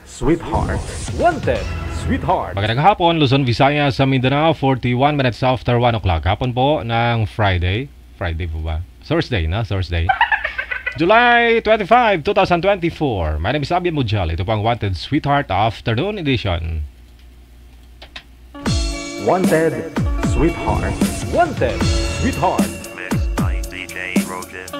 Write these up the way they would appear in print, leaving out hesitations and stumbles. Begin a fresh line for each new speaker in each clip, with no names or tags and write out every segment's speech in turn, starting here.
Sweetheart. Wanted, Sweetheart.
Magandang hapon, Luzon, Visayas, sa Mindanao, 41 minutes after 1 o'clock. Hapon po ng Friday. Friday po ba? Thursday, na? Thursday. July 25, 2024. My name is Abby Mujal. Ito po ang Wanted, Sweetheart Afternoon Edition.
Wanted, Sweetheart. Wanted, Sweetheart.
Mixed by DJ Rogan.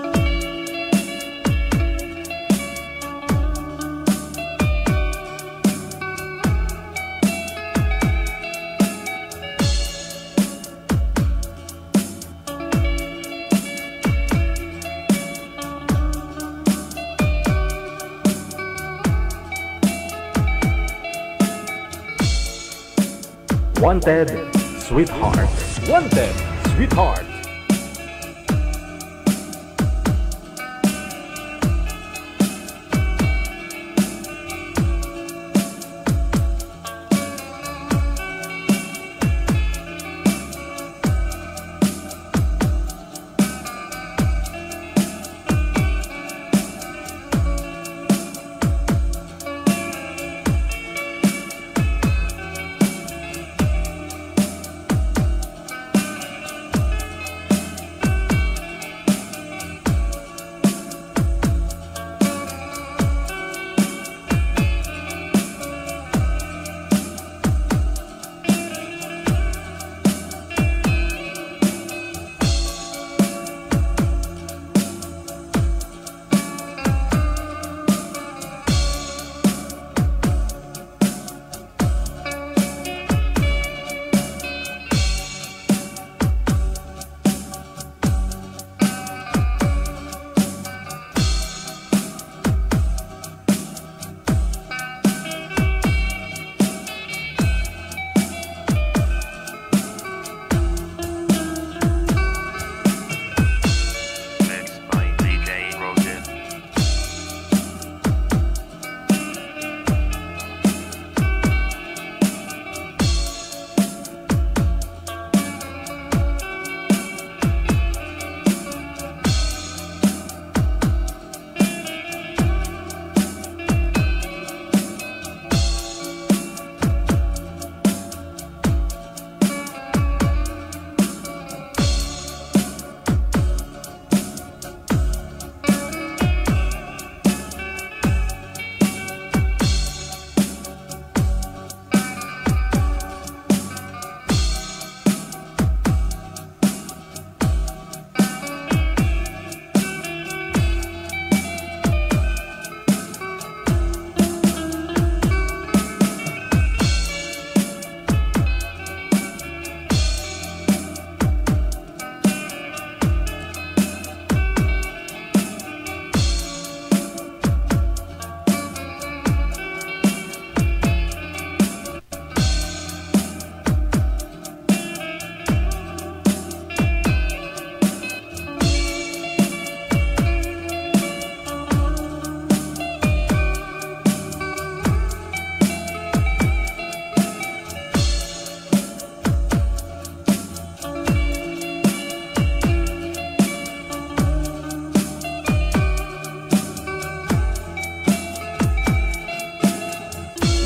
Wanted, Sweetheart. Wanted, Sweetheart.
Mixed by DJ Rogan.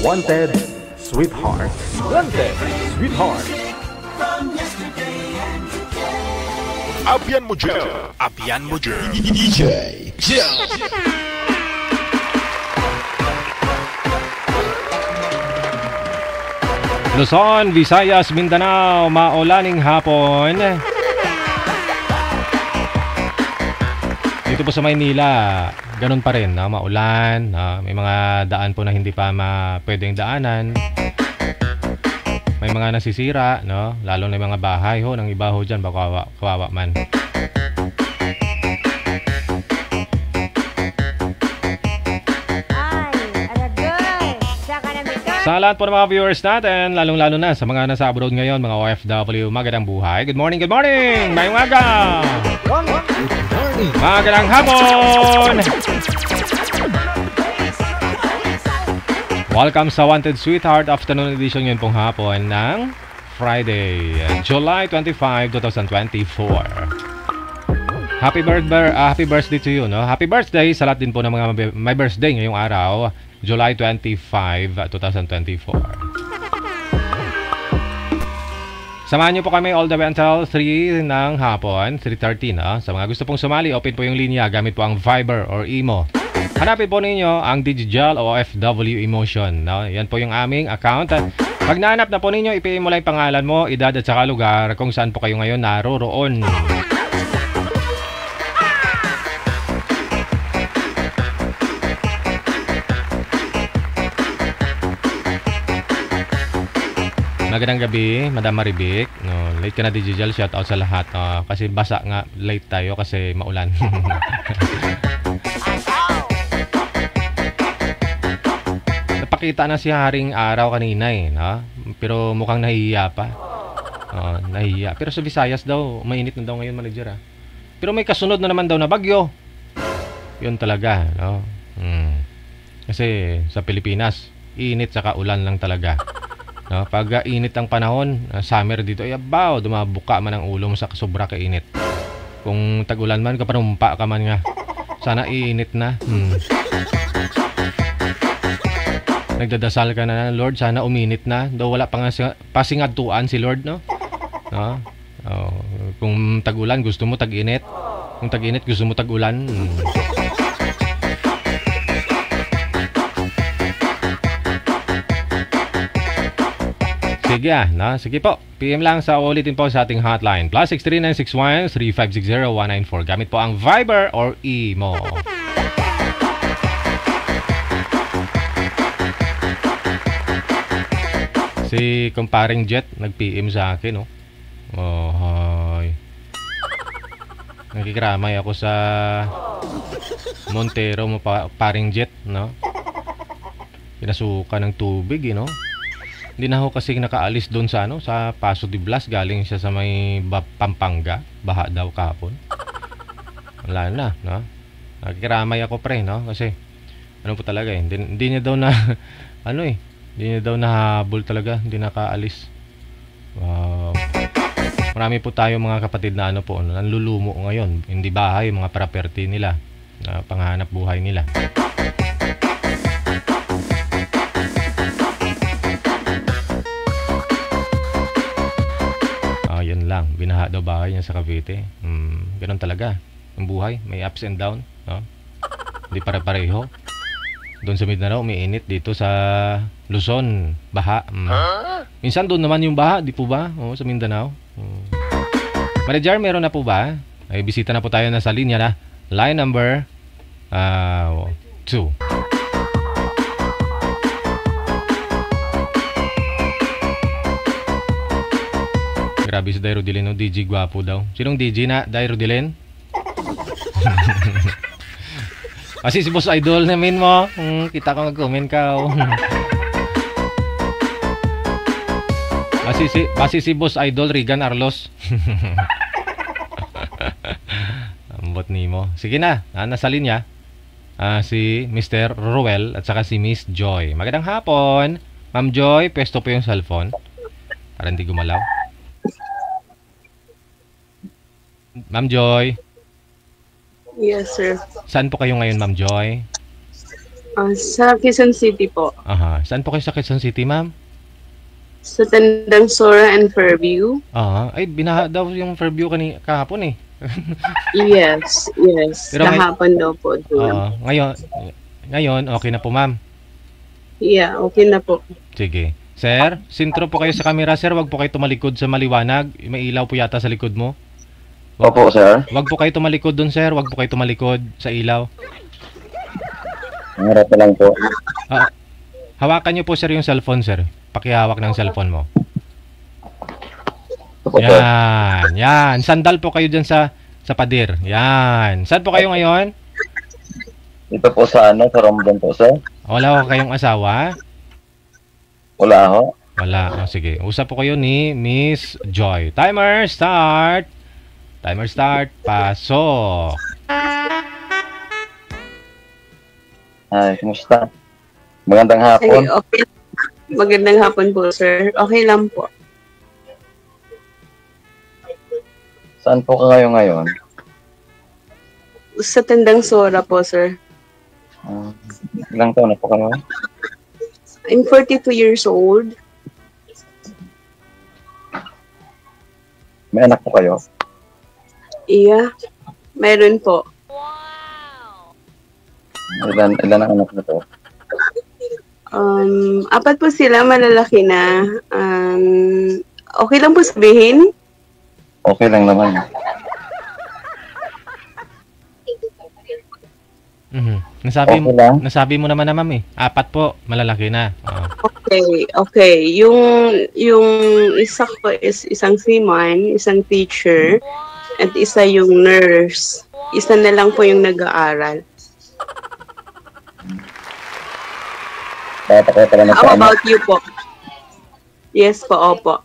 Wanted, Sweetheart. Wanted, Sweetheart.
Abyan Mujal. Abyan Mujal. DJ.
Luzon, Visayas, Mindanao, maulaning hapon. Dito po sa Maynila, ganun pa rin, no? Maulan, may mga daan po na hindi pa pwedeng daanan. May mga nasisira, no? Lalo na yung mga bahay ho, ng iba ho dyan, baka kawawa man. Sa lahat po ng mga viewers natin, lalong-lalo na sa mga nasa abroad ngayon, mga OFW, magandang buhay. Good morning, good morning! May umaga! Magandang hapon! Welcome sa Wanted Sweetheart Afternoon Edition ngayon pong hapon ng Friday, July 25, 2024. Happy birthday to you, no? Happy birthday sa lahat din po ng mga may birthday ngayong araw. July 25, 2024. Samahan niyo po kami all the way until 3 ng hapon, 3:30 na. Sa mga gusto pong sumali, open po yung linya gamit po ang Viber or Imo. Hanapin po ninyo ang Digital OFW Emotion. No? Yan po yung aming account. Pag nahanap na po ninyo, i-PM mo lang yung pangalan mo, edad at saka lugar kung saan po kayo ngayon naroroon. Magandang gabi, Madam Maribik. No, late ka na Digital, shout out sa lahat. Kasi basa nga, late tayo kasi maulan. Napakita na si Haring Araw kanina eh, no? Pero mukhang nahihiya pa. Nahihiya. Pero sa Visayas daw, mainit na daw ngayon, manager. Pero may kasunod na naman daw na bagyo. Yun talaga, no? Kasi sa Pilipinas, init saka ulan lang talaga. No, pag init ang panahon, summer dito, ay abaw, dumabuka man ang ulo mo sa sobra kainit. Kung tag-ulan man, kapanumpa ka man nga. Sana iinit na. Nagdadasal ka na, Lord, sana uminit na. Daw wala pa nga pasingadtuan si Lord, no? No? Kung tag-ulan, gusto mo tag-init. Kung tag-init, gusto mo tag-ulan. Sige no? Sige po. PM lang sa ulitin po sa ating hotline. +63961-3560-194. Gamit po ang Viber or Imo. Si Kumparing Jet nag-PM sa akin, no? Hi. Nagkikramay ako sa Montero mo paring Jet, no? Pinasuka ng tubig, no? Hindi na ako kasi nakaalis doon sa sa Paso de Blas, galing siya sa may Pampanga, baha daw kahapon. Wala na, no? Nagkiramay ako pre, no? Kasi ano po talaga eh, hindi niya daw na hindi niya daw nahabol talaga, hindi nakaalis. Wow. Marami po tayo mga kapatid na nanlulumo ngayon, hindi bahay, mga property nila, panghanap buhay nila. Yan lang, binaha daw bahay niya sa Cavite. Ganun talaga ang buhay, may ups and down, no? Hindi pare-pareho. Doon sa Mindanao may init, dito sa Luzon baha. Minsan doon naman yung baha, di po ba? Sa Mindanao. Manager, meron na po ba? Ay bisita na po tayo na sa linya na. Line number 2. Grabe si Dairo Dilin, no? DJ gwapo daw. Sinong DJ na? Dairo Dilin? Kasi si Boss Idol namin mo. Kita ko mag-comment ka. Basi si Boss Idol, Regan Arlos. Ambot ni mo. Sige na, nasa linya. Si Mr. Ruel at saka si Miss Joy. Magandang hapon. Ma'am Joy, pwesto po yung cellphone. Para hindi gumalaw. Ma'am Joy.
Yes, sir.
Saan po kayo ngayon, Ma'am Joy?
Sa Quezon City po.
Aha. Saan po kayo sa Quezon City, Ma'am?
Sa Tandang Sora and Fairview.
Ay, binaha daw yung Fairview kahapon eh.
Yes.
Pero
kahapon daw po.
Ngayon, okay na po, Ma'am?
Yeah, okay na po.
Sige. Sir, sintro po kayo sa camera, sir. Wag po kayo tumalikod sa maliwanag. May ilaw po yata sa likod mo.
Opo, sir.
Wag po kayo tumalikod dun, sir. Wag po kayo tumalikod sa ilaw.
Harap na lang po.
Hawakan niyo po, sir, yung cellphone, sir. Pakihawak ng cellphone mo.
Opo, sir.
Yan. Sandal po kayo dyan sa pader. Yan. Saan po kayo ngayon?
Dito po sa sa Romblon po, sir.
Wala ko kayong asawa?
Wala ho.
Wala. Sige. Usap po kayo ni Miss Joy. Timer start. Timer start. Pasok.
Ay, kumusta? Magandang hapon.
Ay, okay. Magandang hapon po, sir. Okay lang po.
Saan po ka ngayon?
Sa Tandang Sora po, sir.
Ilang taon na po kayo?
I'm 42 years old.
May anak po kayo?
Yeah, meron po.
Ilan ang anak na to?
Apat po sila, malalaki na. Okay lang po sabihin?
Okay lang naman. Okay lang.
Nasabi mo naman na ma'am eh. 4 po, malalaki na.
Okay. Yung isa ko is isang seaman, isang teacher, at isa yung nurse. Isa na lang po yung nag-aaral.
Bata kayo pala
How about you po? Yes po, opo.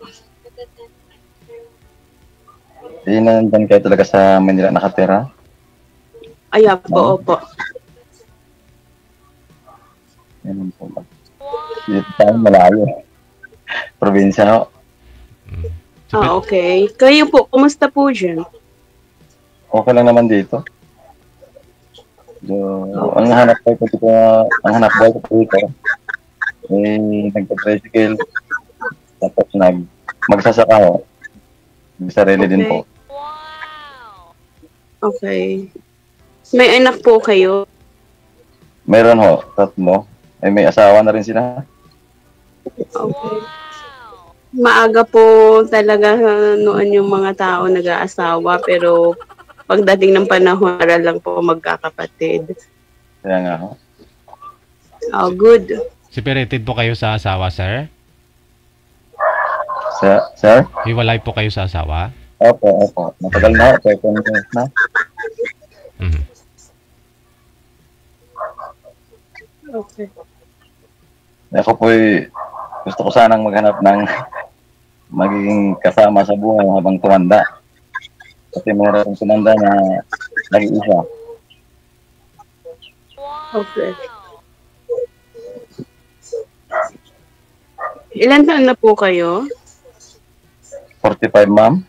Hindi na nandyan kayo talaga sa Manila nakatira?
Aya po, opo.
Yan po ba? Dito tayo malayo. Probinsya ho.
Okay. Kayo po, kumusta po dyan?
Okay lang naman dito. Ang hanap ko dito, ang hanap buhay ko dito, nagpa-tricycle, tapos magsasaka ho. May sarili din po.
Okay. May anak po kayo?
Meron ho, 3. May asawa na rin sila.
Okay. Maaga po talaga noon yung mga tao nag-aasawa, pero pagdating ng panahon, para lang po magkakapatid.
Kaya nga ho.
Oh, good.
Separated po kayo sa asawa, sir?
Sir?
Hiwalay po kayo sa asawa?
Opo. Matagal na ho. 7 years na.
Okay.
Ako po'y gusto ko sanang maghanap ng magiging kasama sa buhay habang tumanda. Kasi mayroon tumanda na nag-iisa.
Okay. Ilan taon na po kayo?
45, ma'am.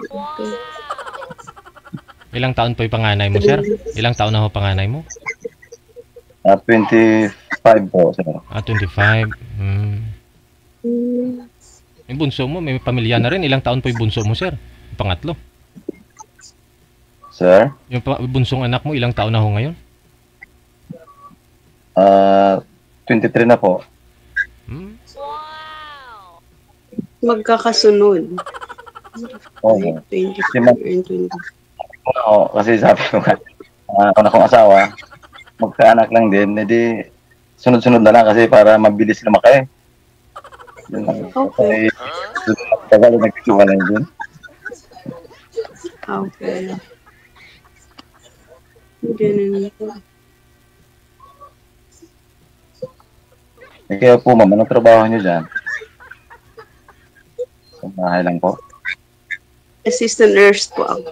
Okay.
Ilang taon po yung panganay mo, sir? Ilang taon na ho panganay mo?
25 po, sir.
25. Yung bunso mo, may pamilya na rin. Ilang taon po yung bunso mo, sir? Yung pangatlo.
Sir?
Yung bunsong anak mo, ilang taon na ho ngayon?
23 na po.
Magkakasunod.
Oo.
24 and 20.
Oo, kasi sabi ko nga, una kong asawa, magkaanak lang din, edi sunod-sunod na lang kasi para mabilis lumaki.
Okay.
Tagal nagkisuwa lang din.
Okay. Ganun po.
Kaya po, ma'am, anong trabaho niyo dyan? Sa bahay lang po?
Assistant nurse po ako.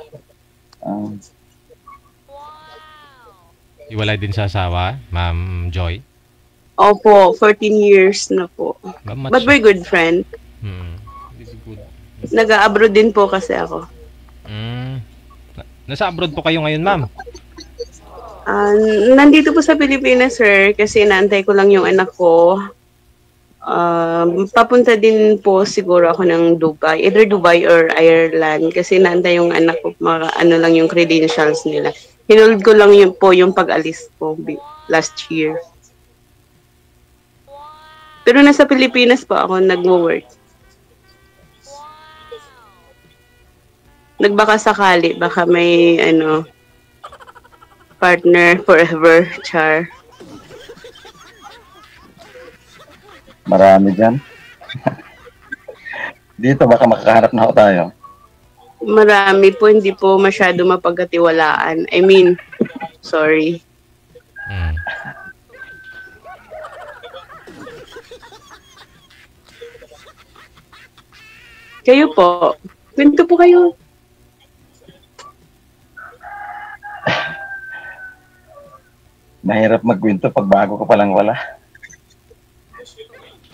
Iwalay din sa asawa, Ma'am Joy?
Opo, 14 years na po. But we're good friend.
Good.
Nag-abroad din po kasi ako.
Nasa abroad po kayo ngayon, ma'am?
Nandito po sa Pilipinas, sir, kasi inaantay ko lang yung anak ko. Papunta din po siguro ako ng Dubai, either Dubai or Ireland, kasi inaantay yung anak ko, ano lang yung credentials nila. Hinold ko lang yun po yung pag-alis ko last year. Pero nasa Pilipinas po ako nagwo-work. Nagbaka sakali, baka may partner forever, char.
Marami dyan. Dito baka makakahanap na ako tayo.
Marami po, hindi po masyado mapagkatiwalaan. I mean, sorry. Kayo po, kwento po kayo.
Mahirap magkwento pag bago ko palang wala.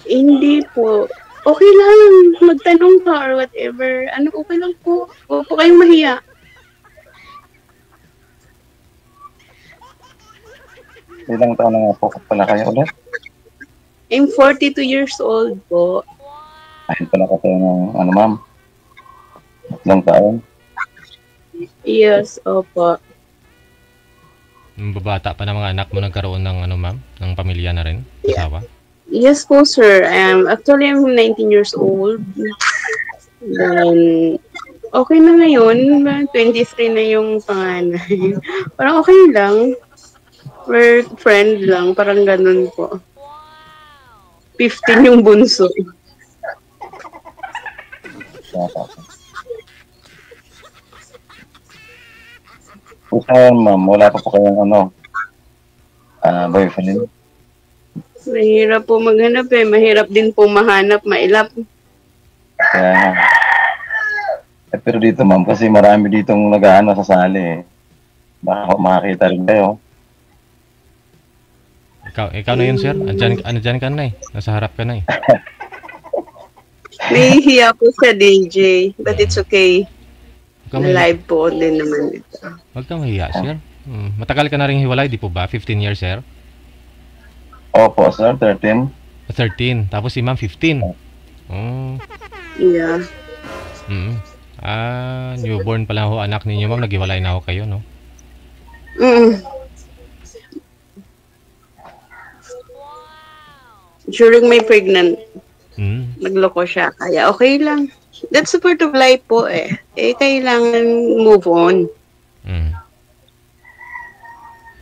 Hindi po. Okay lang. Magtanong ka or whatever. Okay lang po. Huwag po kayong mahiya.
Ilang taon na nga po pala kayo ulit?
I'm 42 years old po.
Ayun pala kasi ng ano ma'am, ilang taon.
Yes, opo.
Yung babata pa ng mga anak mo nagkaroon ng ano ma'am, ng pamilya na rin, asawa.
Yes po, sir. Actually, I'm 19 years old. Then, okay na ngayon. 23 na yung panganay. Parang okay lang. We're friend lang. Parang ganun po. 15 yung bunso.
Kung ma'am, wala pa po kayong ano, boyfriend.
Mahirap po maghanap eh. Mahirap din po mahanap, mailap.
Kaya, pero dito ma'am, kasi marami ditong nag-ano sa sali eh. Baka makakita rin kayo.
Ikaw na yun, sir. Andyan ka na eh. Nasa harap ka na eh.
Nahihiya po sa DJ. But it's okay.
Huwag kang mahiya.
Live po din naman ito.
Huwag kang mahiya, sir. Matagal ka na rin hiwalay, di po ba? 15 years, sir?
Opo, sir, 13.
13. Tapos si ma'am, 15.
Yeah.
Newborn pa lang ho anak ninyo, ma'am. Naghiwalay na ho kayo, no?
During my pregnant, nagloko siya. Kaya okay lang. That's the part of life po eh. Kailangan move on.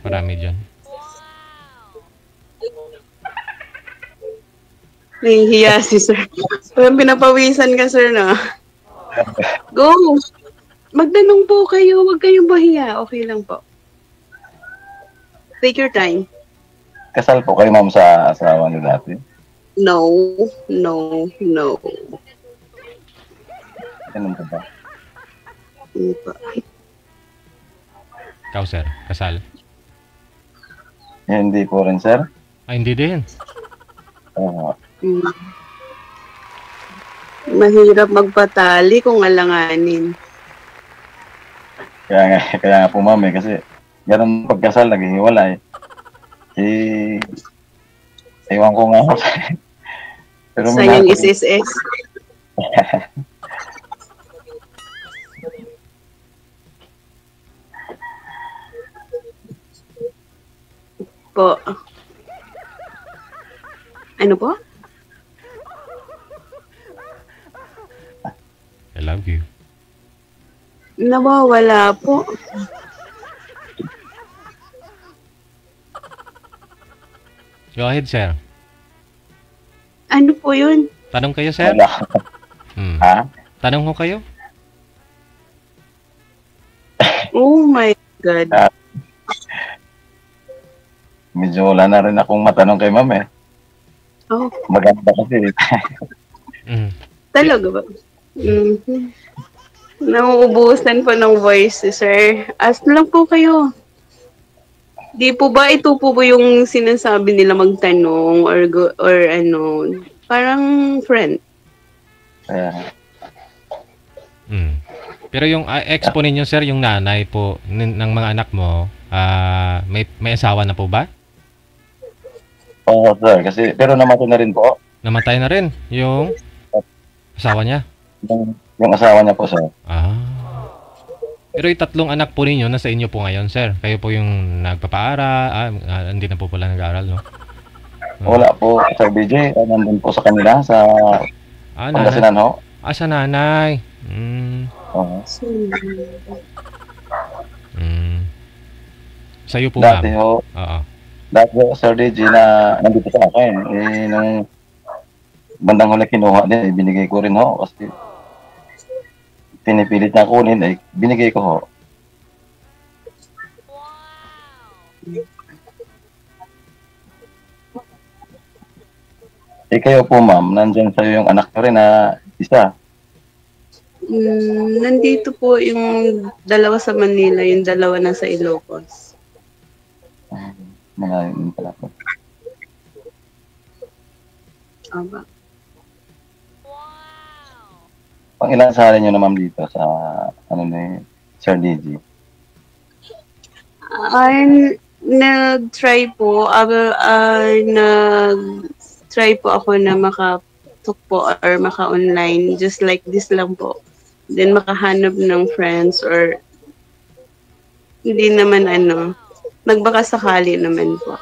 Marami dyan.
Nahihiya si sir. Parang pinapawisan ka, sir, no? Go! Magtanong po kayo. Huwag kayong mahiya. Okay lang po. Take your time.
Kasal po kayo ma'am sa asawa niyo dati?
No.
Ganun po ba?
Ikaw, sir. Kasal.
Hindi po rin, sir.
Hindi din.
Mahirap magpatali kung alanganin.
Kaya nga po ma'am kasi ganun pagkasal, naghihiwalay. Ewan ko nga. Pero
sayang SSS. Po. Ano po?
I love you.
Nawawala po.
Go ahead, sir.
Ano po yun?
Tanong kayo, sir?
Wala. Ha?
Tanong ho kayo?
Oh my God.
Medyo wala na rin akong matanong kay ma'am eh.
Oh,
Maganda kasi.
talaga ba? Nauubusan po ng voice, sir. Ask lang po kayo. Di po ba ito po yung sinasabi nila magtanong or ano, parang friend?
Pero yung ex po ninyo, sir, yung nanay po ng mga anak mo, may asawa na po ba?
Oo, sir. Kasi, pero namatay na rin po.
Namatay na rin yung asawa niya?
Yung asawa niya po, sir.
Pero yung tatlong anak po ninyo nasa inyo po ngayon, sir. Kayo po yung nagpapaaral. Hindi na po pala nag-aaral, no?
Wala po, Sir DJ. Nandun po sa kanila, sa Pangasinan ho.
Sa nanay.
Oo.
Sa'yo po, ma'am.
Dati ho,
Oo.
dati ho, Sir DJ na nandito sa akin. Nung bandang huli kinuha din, binigay ko rin ho. Kasi pinipilit na kunin, binigay ko ho. Kayo po ma'am, nandyan sa'yo yung anak ko rin na isa.
Nandito po yung dalawa sa Manila, yung dalawa nasa Ilocos.
Mga yun pala po.
Aba.
Pang ilang sali nyo na ma'am dito sa Sir DJ?
Nag-try po, nag-try po ako na makatok po or maka-online, just like this lang po. Then makahanap ng friends or hindi naman nagbaka sakali naman po.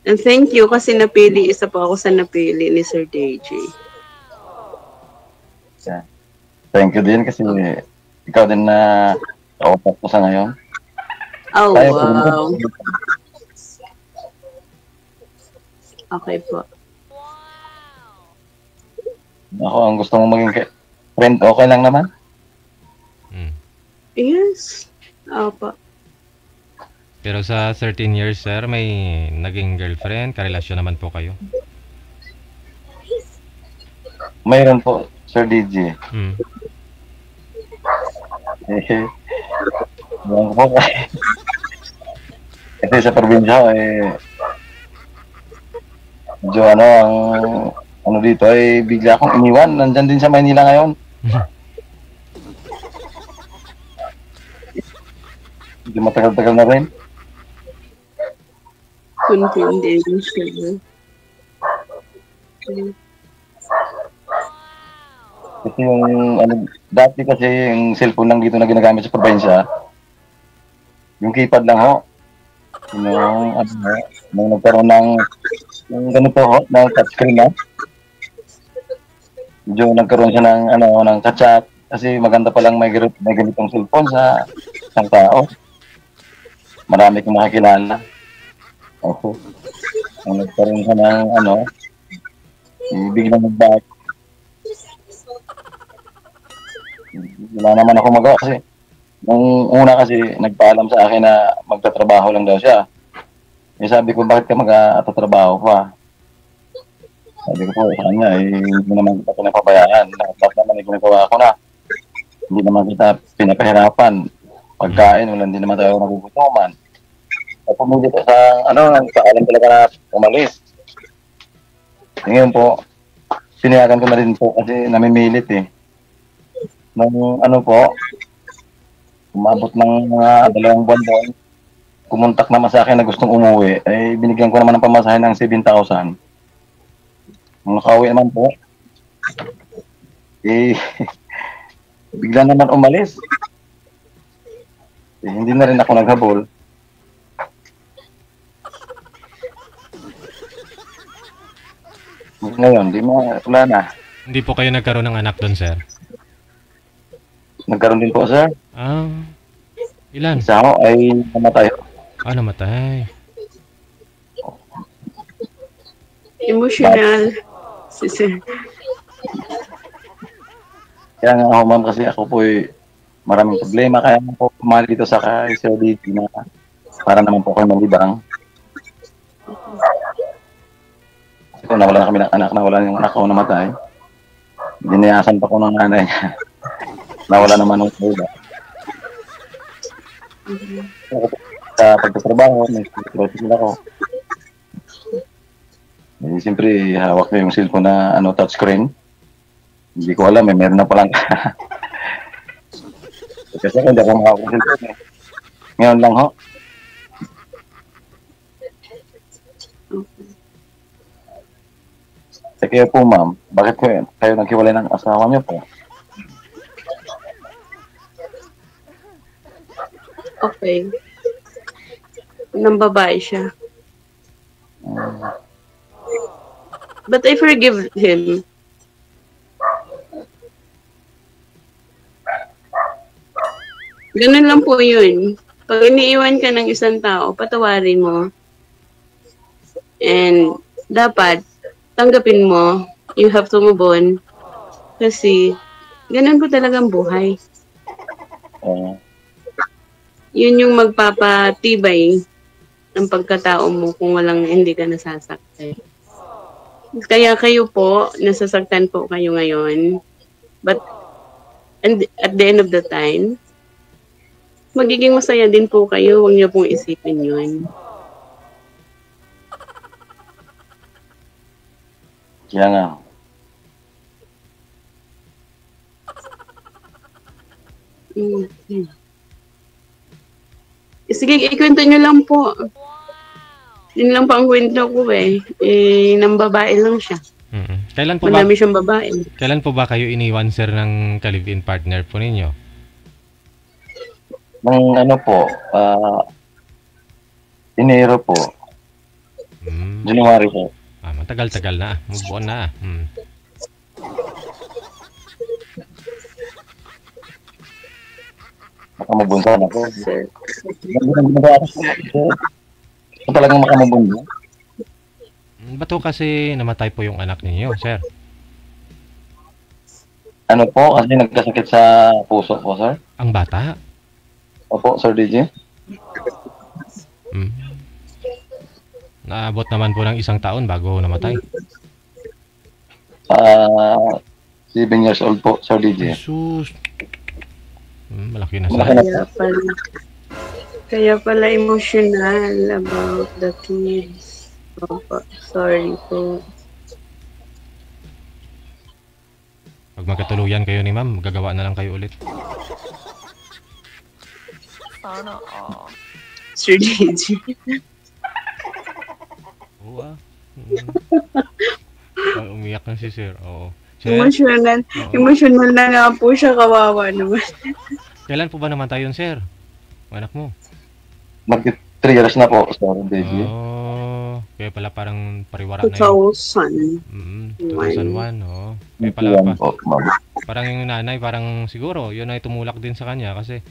And thank you kasi isa po ako sa napili ni Sir DJ.
Yeah. Thank you din kasi ikaw din na kausap ko sa ngayon.
Oh,
Kaya po rin po.
wow. Okay po.
Ako, ang gusto mong maging friend, okay lang naman?
Mm.
Yes. Opo.
Pero sa 13 years, sir, may naging girlfriend, karelasyon naman po kayo?
Mayroon po, Sir DJ.
Mm.
Ewan ko po. Kasi sa probinsya, medyo ang dito ay bigla akong iniwan. Nandyan din sa Maynila ngayon. Medyo matagal-tagal na rin.
Confidential.
Kasi dati kasi yung cellphone lang dito na ginagamit sa probinsya, yung keypad lang ho. Nung nagkaroon ng ganito ho, ng touchscreen na. Medyo nagkaroon siya ng chat kasi maganda palang may ganitong cellphone sa isang tao. Marami kong makakilala. Opo. Nung nagkaroon siya ng biglang nag-back. Wala naman ako magawa kasi nung una kasi nagpaalam sa akin na magtatrabaho lang daw siya. Sabi ko, bakit ka mag-tatrabaho pa? Sabi ko po sa kanya, hindi naman kita pinapabayaan. Lahat naman ginagawa ko na. Hindi naman kita pinapahirapan. Pagkain, hindi naman tayo nagugutuman. At pumili ko nagpaalam talaga na umalis. Ngayon po, pinayagan ko na rin po kasi namimilit Nung umabot ng mga 2 buwan doon, kumontak naman sa akin na gustong umuwi, binigyan ko naman ng pamasahe ng 7,000. Nung nakauwi naman po, bigla naman umalis. Hindi na rin ako naghabol. Ngayon, wala na.
Hindi po kayo nagkaroon ng anak doon, sir?
Nagkaroon din po, sir.
Ilan?
Isa ako ay namatay.
Namatay.
Emotional. Si Sir.
Kaya nga ako, ma'am, kasi ako po maraming problema. Kaya po pumali dito sa Sir DJ na para naman po kayo malibang. Kasi kung nawala na kami ng anak, nawala yung anak ko namatay. Dinayasan pa ko ng nanay niya. Nawala naman ng iba. Sa pagtatrabaho, may sila ko. Siyempre, hawak ko yung cellphone na touchscreen. Hindi ko alam, meron na palang. Kasi hindi ako makawak ng cellphone Ngayon lang ho. Kaya po, ma'am, bakit kayo naghiwalay ng asawa niyo po?
Okay. Nang babae siya. But I forgive him. Ganun lang po yun. Pag iniiwan ka ng isang tao, patawarin mo. And dapat, tanggapin mo. You have to move on. Kasi, ganun po talagang buhay. Yun yung magpapatibay ng pagkatao mo kung hindi ka nasasaktan. Kaya kayo po, nasasaktan po kayo ngayon. But at the end of the time, magiging masaya din po kayo. Huwag niyo pong isipin yun.
Kaya nga.
Sige, ikwento nyo lang po. Yun lang pa ang kwento ko eh. Nang babae lang siya.
Kailan po ba?
Madami siyang babae.
Kailan po ba kayo iniwan, sir, ng ka-live-in partner po ninyo?
Nung ano po, Enero po, January po.
Matagal-tagal na. Move on na.
Makamabunsa na po.
Sir.
Ito talagang makamabunsa.
Ba't ho kasi namatay po yung anak ninyo, sir?
Ano po, kasi nagkasakit sa puso po, sir.
Ang bata?
Opo, Sir DJ.
Naabot naman po ng 1 taon bago namatay.
7 years old po, Sir DJ.
Jesus. Malaki na
Malaki
siya.
na.
Kaya pala emotional about the kids. Opo, sorry po.
Pag magkatuluyan kayo ni ma'am, gagawa na lang kayo ulit.
Sir JJ.
Oo umiyak na si sir. Oo. Sir,
Emotional.
Oo.
Emotional na nga po siya, kawawa naman.
kailan po ba namatay yun, sir? Ang anak mo?
Mag-3 years na po, Sir DJ.
Kaya pala parang pariwara na yun.
2000.
2001, oo. Kaya pala
Yan po, ma'am.
parang yung nanay, parang siguro, yun ay tumulak din sa kanya kasi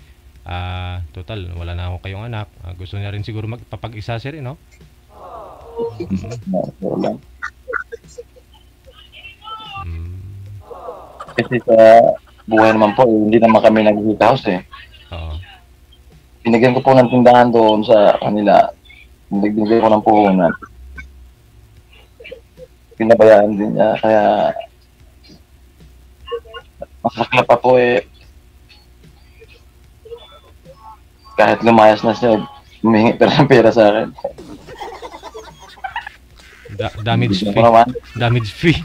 total, wala na ako kayong anak. Gusto niya rin siguro magpapag-isa sir, no?
Wala.
Mm,
Kasi sa buhay naman po, hindi naman kami nag-house eh.
oo.
Binigyan ko po ng tindahan doon sa kanila. Binigyan ko ng puhunan. Pinabayaan din niya, kaya masakla pa po eh. Kahit lumayas na siya, humingi pa ng pera sa akin.
Damage
Hindi
fee.
ko naman.
Damage fee.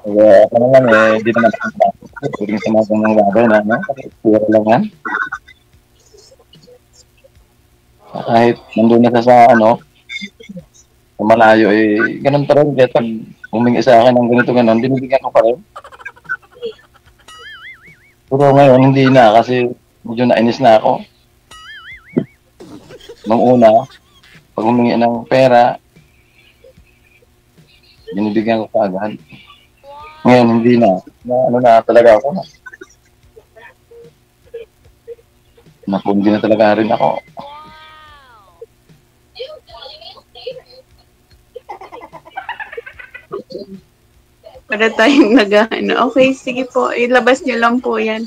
Kaya ako naman eh, hindi naman ako pwedeng sa mga ganang bagay na, no? Pera lang yan. Kahit nandun na siya sa, sa malayo eh, ganun pa rin. Kaya pag humingi sa akin ng ganito ganon, binibigyan ko pa rin. Pero ngayon, hindi na kasi medyo nainis na ako. Nung una, pag humingi ng pera, binibigyan ko kaagad. Ngayon, hindi na. Na talaga ako na. Napundi na talaga rin ako.
Para tayong Okay, sige po. Ilabas niyo lang po yan.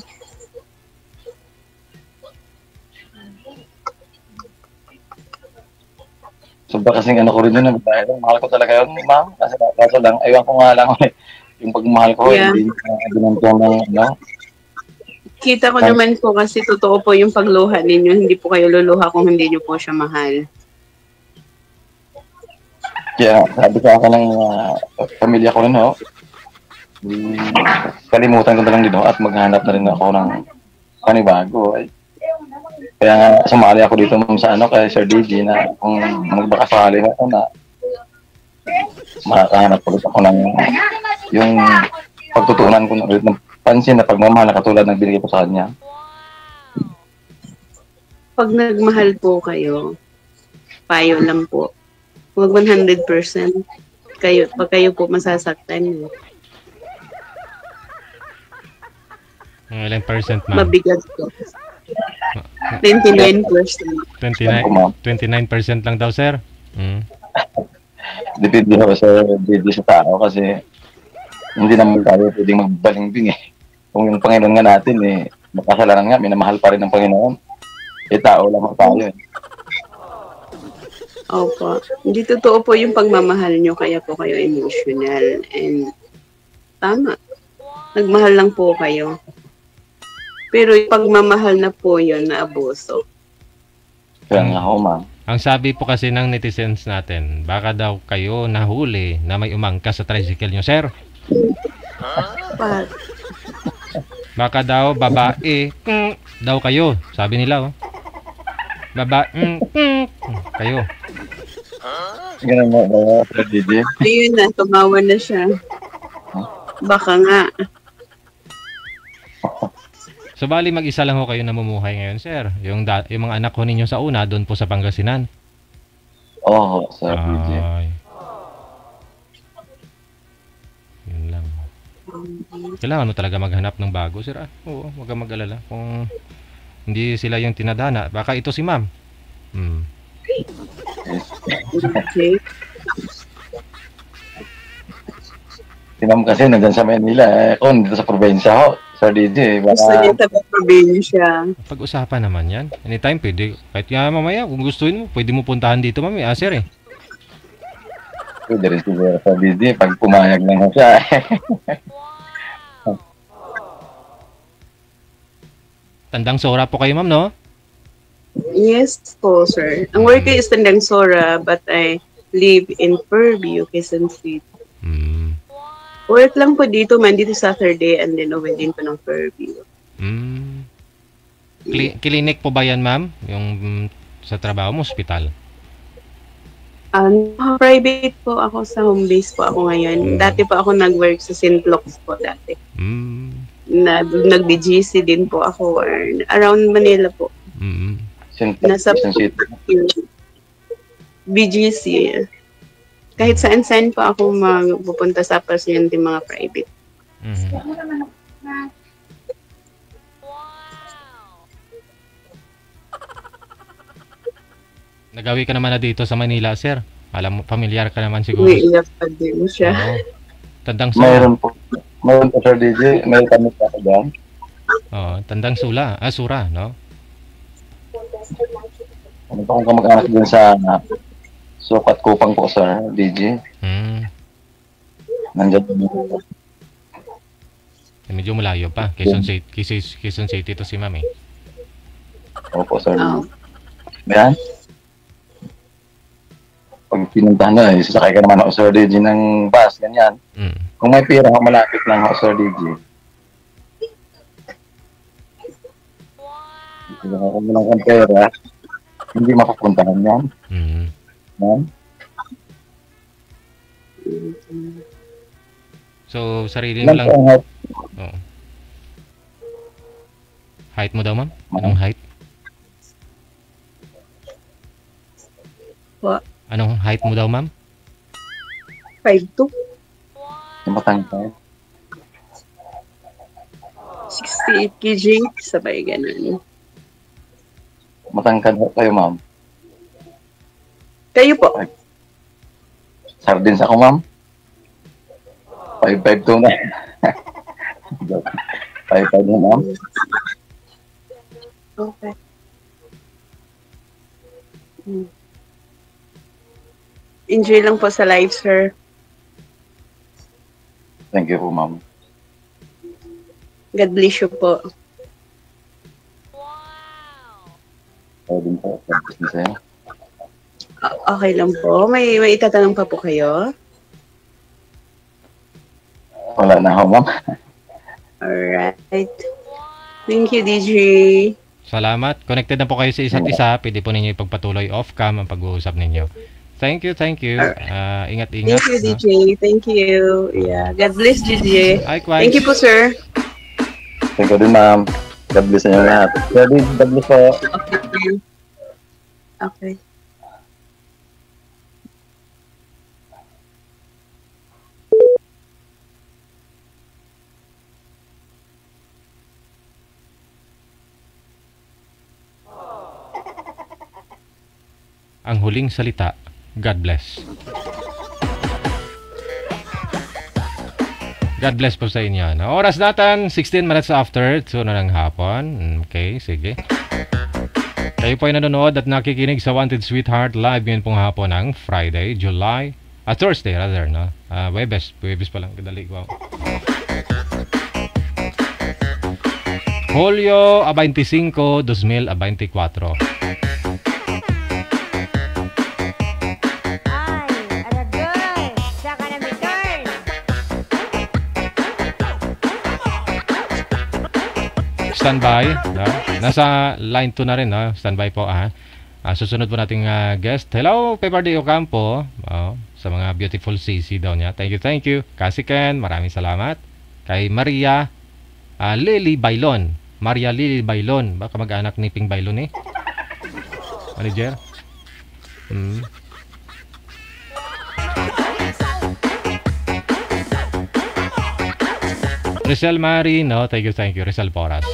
Sobra kasing ko rin yun. Mahal ko talaga yun, ma'am. Kaso lang, aywan ko nga lang yung pagmamahal ko,
Yeah.
hindi na binantuan ng
Kita ko naman po kasi totoo po yung pagluha ninyo. Hindi po kayo luluha kung hindi niyo po siya mahal.
Kaya sabi sa akin ng pamilya ko rin, kalimutan ko na lang din at maghanap na rin ako ng panibago. Kaya nga sumali ako dito sa kay Sir DJ na kung magbakasali ako na makakahanap ulit ako ng yung pagtutunan ko na ulit ng pansin na pagmamahal na katulad ng binigay ko sa kanya.
Pag nagmahal po kayo, payo lang po. Huwag 100% pag kayo po masasaktan.
Ilang percent, ma'am?
Mabigat po. 29%.
29% lang daw, sir.
Depende ako sa tao kasi hindi naman tayo pwedeng magbalingbing eh. Kung yung Panginoon nga natin makasalanan nga, minamahal pa rin ng Panginoon. Tao lang tayo eh.
Opo. Hindi totoo po yung pagmamahal nyo, kaya po kayo emotional. And tama. Nagmahal lang po kayo. Pero yung pagmamahal na po yun na abuso.
Kaya nga ho, ma'am.
Ang sabi po kasi ng netizens natin, baka daw kayo nahuli na may umangkas sa tricycle nyo, sir. Baka daw babae daw kayo, sabi nila. Kayo.
Ganun mo ba, Sir DJ?
Ayun na, tumawa na siya. Baka nga.
So bali mag-isa lang ho kayo namumuhay ngayon, sir. Yung mga anak ko ninyo sa una doon po sa Pangasinan.
Oo, Sir DJ.
Ay. Yun lang. Kailangan mo talaga maghanap ng bago, sir. Oo, wag kang mag-alala. Kung hindi sila yung tinadhana, baka ito si ma'am.
Okay.
Si Ma'am kasi nandyan sa Manila. Ako, dito sa probinsya ho. Sir DJ,
Gusto
baka...
niya taga-probinsya.
Pag-usapan naman yan. Anytime, pwede. Kahit nga mamaya, kung gustuin mo, pwede mo puntahan dito, ma'am. Sir, eh.
Pwede rin siguro, Sir DJ, pag pumayag lang ho siya.
Tandang Sora po kayo, ma'am, no?
Yes po, sir. Ang work ko is Tandang Sora, but I live in Fairview, Quezon City. Work lang po dito, Monday to Saturday, and then wedding ko ng Fairview.
Klinik po ba yan, ma'am? Yung sa trabaho mo, hospital?
Private po ako, sa home base po ako ngayon. Dati po ako nag-work sa St. Luke's po dati. Nag-BGC din po ako, or around Manila po. Nasa BGC. Kahit saan-saan pa ako magpupunta sa pasyente mga private.
Nagawi ka naman na dito sa Manila, sir. Alam mo, familiar ka naman siguro.
Umiiyak pa din siya.
Oo. Tandang Sula.
Mayroon po, Sir DJ. May kami pa ako dyan.
Oo, Tandang Sula. Sura, no?
Ano pa kung kamag-anak din sa Sukat Kupang po, Sir DJ. Nandiyan po.
Medyo malayo pa. Quezon City to si ma'am, eh.
Opo, Sir. Yan. Pag pinuntahan na, sasakay ka naman ako, Sir DJ, ng bus, ganyan. Kung may pira ako, malapit lang ako, Sir DJ. Kung walang kang pera, hindi mapapuntahan yan. Yan.
So, sarili mo lang. Oo. Height mo daw, ma'am? Anong height?
What?
Anong height mo daw, ma'am?
5'2".
Matangkad.
68 kg, sabay ganun.
Matangkad kayo, ma'am.
Kayo po?
Sardines ako, ma'am. 5'2" na. 5'5" na, ma'am.
Okay. Enjoy lang po sa live, sir.
Thank you po, ma'am.
God bless you po.
Kaya din po, sa business sa'yo.
Okay lang po. May itatanong pa po kayo?
Wala na ako, ma'am.
Alright. Thank you, DJ.
Salamat. Connected na po kayo sa isa't isa. Pwede po ninyo ipagpatuloy off-cam ang pag-uusap ninyo. Thank you. Ingat-ingat.
Thank you, DJ. Thank you. Yeah. God bless, DJ.
Likewise.
Thank you po, sir.
Thank you din, ma'am. God bless niyo lahat. God bless po.
Okay. Okay.
Ang huling salita, God bless. God bless po sa inyo. No? Oras natin, 16 minutes after 2 na ng hapon. Okay, sige. Kayo po ay nanonood at nakikinig sa Wanted Sweetheart live ngayon pong hapon ng Friday, Thursday rather, no? Webes pa lang, kadali ko. Julio 25, 2024. Standby, no? Nasa line 2 na rin, no? Standby po, Susunod po nating guest. Hello, Pepper de Ocampo. Sa mga beautiful CC daw niya. Thank you. Kasiken, maraming salamat. Kay Maria Lily Bailon. Maria Lily Bailon. Baka mag-anak ni Ping Bailon eh. Manager? Rizal Marino. Thank you. Rizal Poras.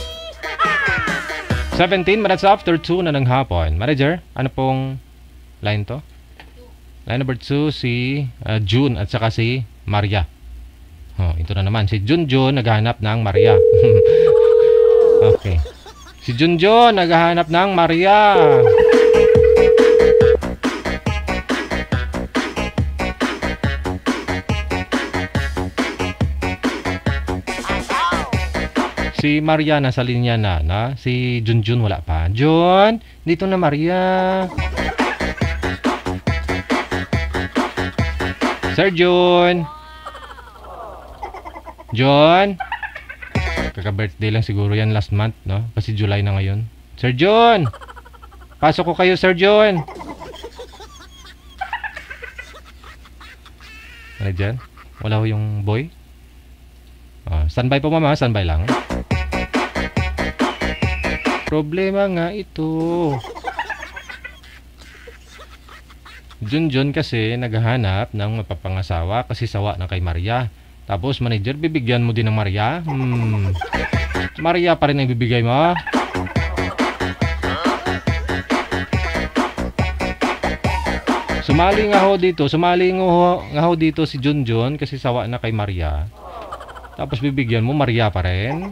17 minutes after 2 na ng hapon. Manager, ano pong line to? Line number 2, si June at saka si Maria. Ito na naman. Si Junjun naghahanap ng Maria. Okay. Si Junjun naghahanap ng Maria. Si Maria nasa linya na. Si Junjun wala pa. Jun, dito na Maria. Sir Jun. Jun. Kaka-birthday lang siguro yan last month, no? Kasi July na ngayon. Sir Jun. Pasok ko kayo, Sir Jun. Ano dyan? Wala ho yung boy? Standby po mama, standby lang. Problema nga ito. Junjun kasi naghahanap ng mapapangasawa kasi sawa na kay Maria. Tapos manager, bibigyan mo din ng Maria? Maria pa rin ang bibigay mo? Sumali nga ho dito si Junjun kasi sawa na kay Maria. Tapos bibigyan mo Maria pa rin?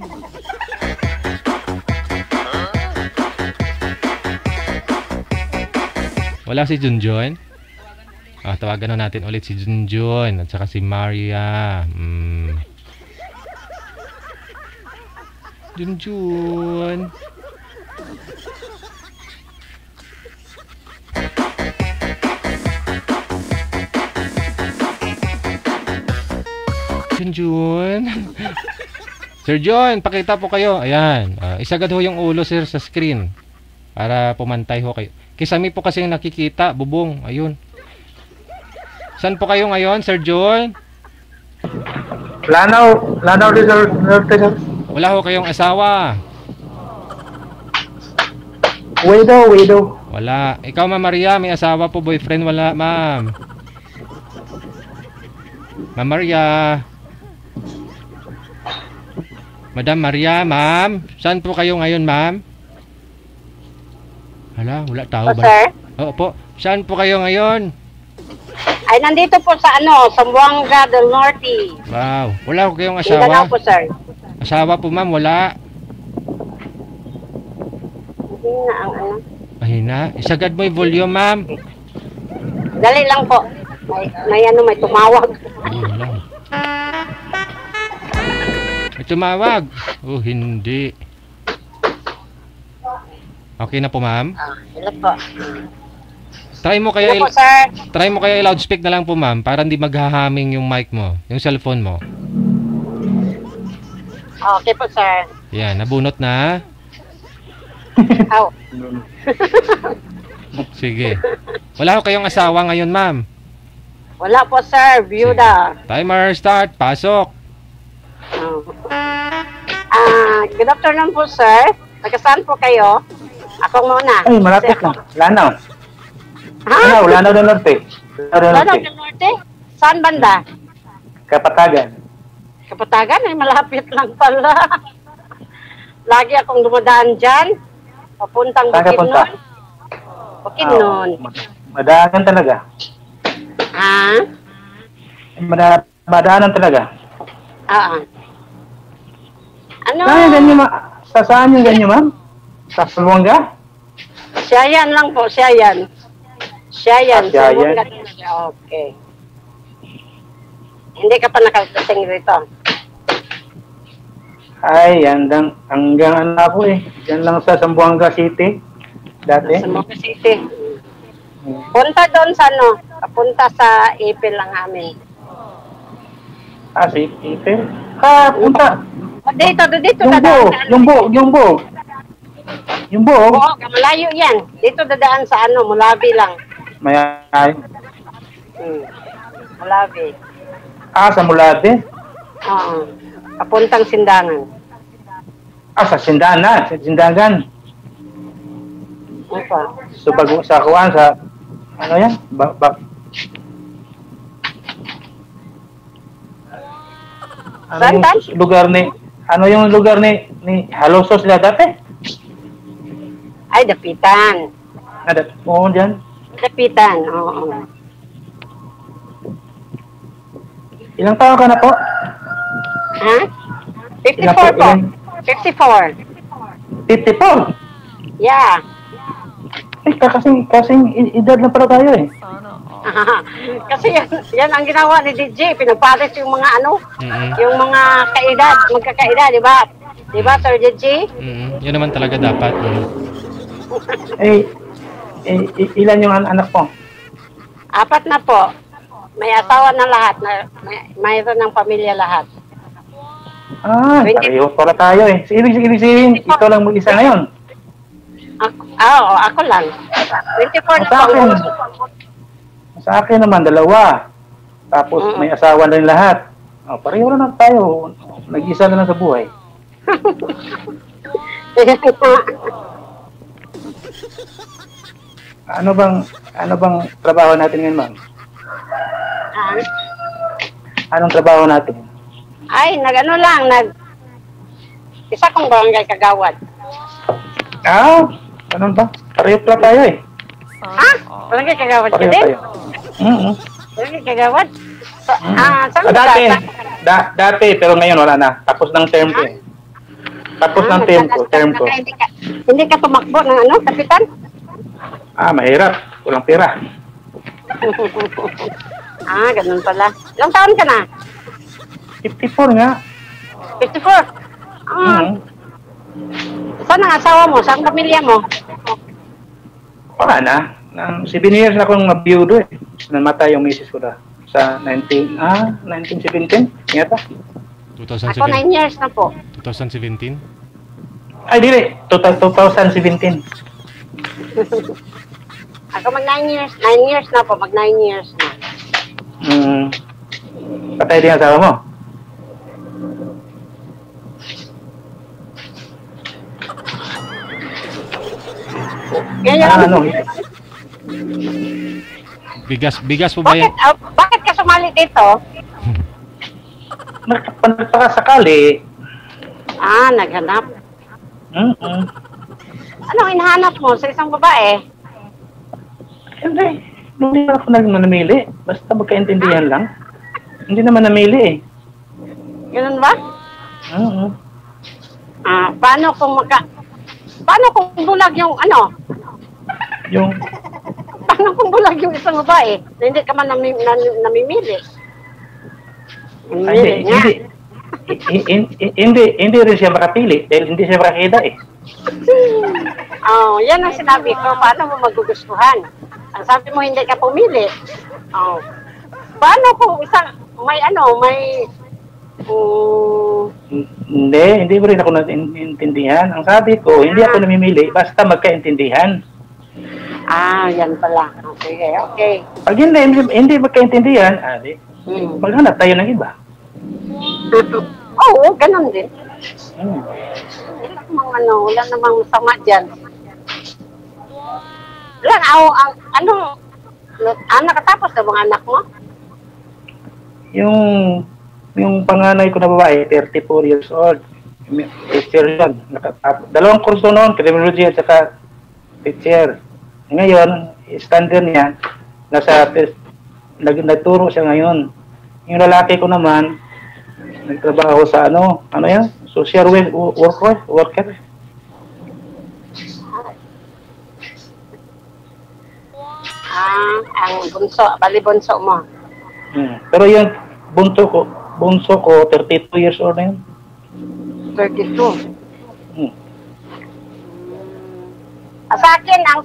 Wala si Junjun? Tawagan na natin ulit si Junjun at saka si Maria. Junjun. Junjun. Sir John, pakita po kayo. Ayan. Isagad ho yung ulo sir sa screen para pumantay ho kayo. Kisami po kasi yung nakikita, bubong. Ayun. Saan po kayo ngayon, Sir John?
Lanao din, sir.
Wala ho kayong asawa?
Widow.
Wala. Ikaw, Ma'am Maria, may asawa po, boyfriend? Wala, ma'am. Ma'am Maria. Madam Maria, ma'am. Saan po kayo ngayon, ma'am? Wala tao ba?
Sir?
Oo po. Saan po kayo ngayon?
Ay, nandito po sa Zamboanga del Norte.
Wow.
Wala ko kayong
Mindanao
asawa?
po, sir.
Asawa po, ma'am? Wala.
Mahina ang
Mahina? Isagad mo yung volume, ma'am.
Dali lang po. May tumawag.
Ayun lang. May tumawag. Hindi. Okay na po, ma'am?
Hello po.
Try mo
Hello
kaya
po, sir.
Try mo kaya i-loudspeak na lang po, ma'am, para hindi maghahaming yung mic mo, yung cellphone mo.
Okay po, sir.
Yan, nabunot na.
Aw.
Sige. Wala ko kayong asawa ngayon, ma'am.
Wala po, sir. Byuda.
Timer start. Pasok.
Good afternoon po, sir. Taga-saan po kayo? Ako muna.
Ay, malapit lang. Lanao.
Ha?
Lanao del Norte.
Lanao del Norte? Saan banda?
Kapatagan.
Kapatagan? Ay, malapit lang pala. Lagi akong dumadaan dyan. Papuntang
Saan ka punta?
Bukidnon.
Madaanan talaga.
Ha?
Madaanan talaga.
Ano?
Saan yung ganyan, ma'am? Sa Zamboanga?
Siya lang po, siya yan. Zamboanga talaga. Okay. Hindi ka pa nakarating rito.
Ay, hanggang po eh. Yan lang sa Zamboanga City. Dati.
Zamboanga City. Punta doon sa Punta sa Ipil lang amin.
Si Ipil? Punta.
Dito.
Yung bo. Yung buo,
Oo, malayo yan. Dito dadaan sa Mulabi lang.
may
Mulabi.
sa Mulabe.
Oo. Papuntang Sindangan.
Sa Sindangan.
Opo.
So pag sa kuan sa ano yan? Ano yung
Saan?
lugar ni yung lugar ni Halosos sila dati?
Ay, Dapitan.
Oo, dyan.
Dapitan, oo.
Ilang taon ka na po?
Ha? 54 po. 54.
54?
Yeah.
Eh, kasing edad na pala tayo eh.
Kasi yan ang ginawa ni DJ. Pinagpares yung mga yung mga kaedad, magkakaedad, di ba? Di ba, Sir DJ?
Yun naman talaga dapat.
Ilan yung anak mo?
4 na po. May asawa na lahat. Mayroon ng pamilya lahat.
Pareho pala tayo eh. Ibig sabihin, ikaw lang mag-isa ngayon.
Ako lang. 24 na po.
Sa akin naman, 2. Tapos may asawa na rin lahat. Pareho na tayo. Nag-isa na lang sa buhay. Ano bang trabaho natin ngayon, ma'am? Anong trabaho natin?
Ay, isa kong barangay kagawad.
Ganun ba? Pareho pala tayo eh.
Barangay kagawad ka
Pareho
din?
tayo.
Barangay kagawad? Saan ka?
Dati, pero ngayon wala na. Tapos ng term ko eh. Tapos ng term ko.
Hindi ka tumakbo ng kapitan?
Mahirap. Walang pera.
Ganun pala. Ilang taon ka na?
54 nga.
54? Saan ang asawa mo? Saan ang pamilya mo?
Wala na. 7 years na akong mabiyudo eh. Namatay yung misis ko na. Sa 1917? Yata.
2017.
Ako 9 years na po.
2017?
Ay, dili. 2017.
Ako mag 9 years. 9 years na po. Mag 9 years na.
Patay din ang asawa mo?
Bigas po ba yan?
Bakit ka sumali dito?
Nagpakasakali.
Naghanap. Anong hinahanap mo sa isang babae?
Hindi. Hindi na ako namili. Basta magkaintindihan lang. Hindi naman namili eh.
Ganun ba? Paano kung bulag yung Paano kung bulag yung isang babae na hindi ka man namimili?
Hindi rin siya makapili dahil hindi siya makakita eh.
Yan ang sinabi ko. Paano mo magugustuhan? Ang sabi mo hindi ka pumili. Paano kung isang
hindi mo rin ako naintindihan. Ang sabi ko, hindi ako namimili basta magkaintindihan.
Yan pala. Okay.
Pag hindi magkaintindihan, maghanap tayo ng iba.
Oo, ganun din. Wala namang masama dyan. Nakatapos na mga anak mo?
Yung panganay ko na babae, 34 years old. Teacher yun. Dalawang kurso noon, criminology at saka teacher. Ngayon, standard niya, nagturo siya ngayon. Yung lalaki ko naman, nagtrabaho sa social worker.
Ang bunso mo.
Pero yung bunso ko, 32 years old na yun.
32? Sa akin, ang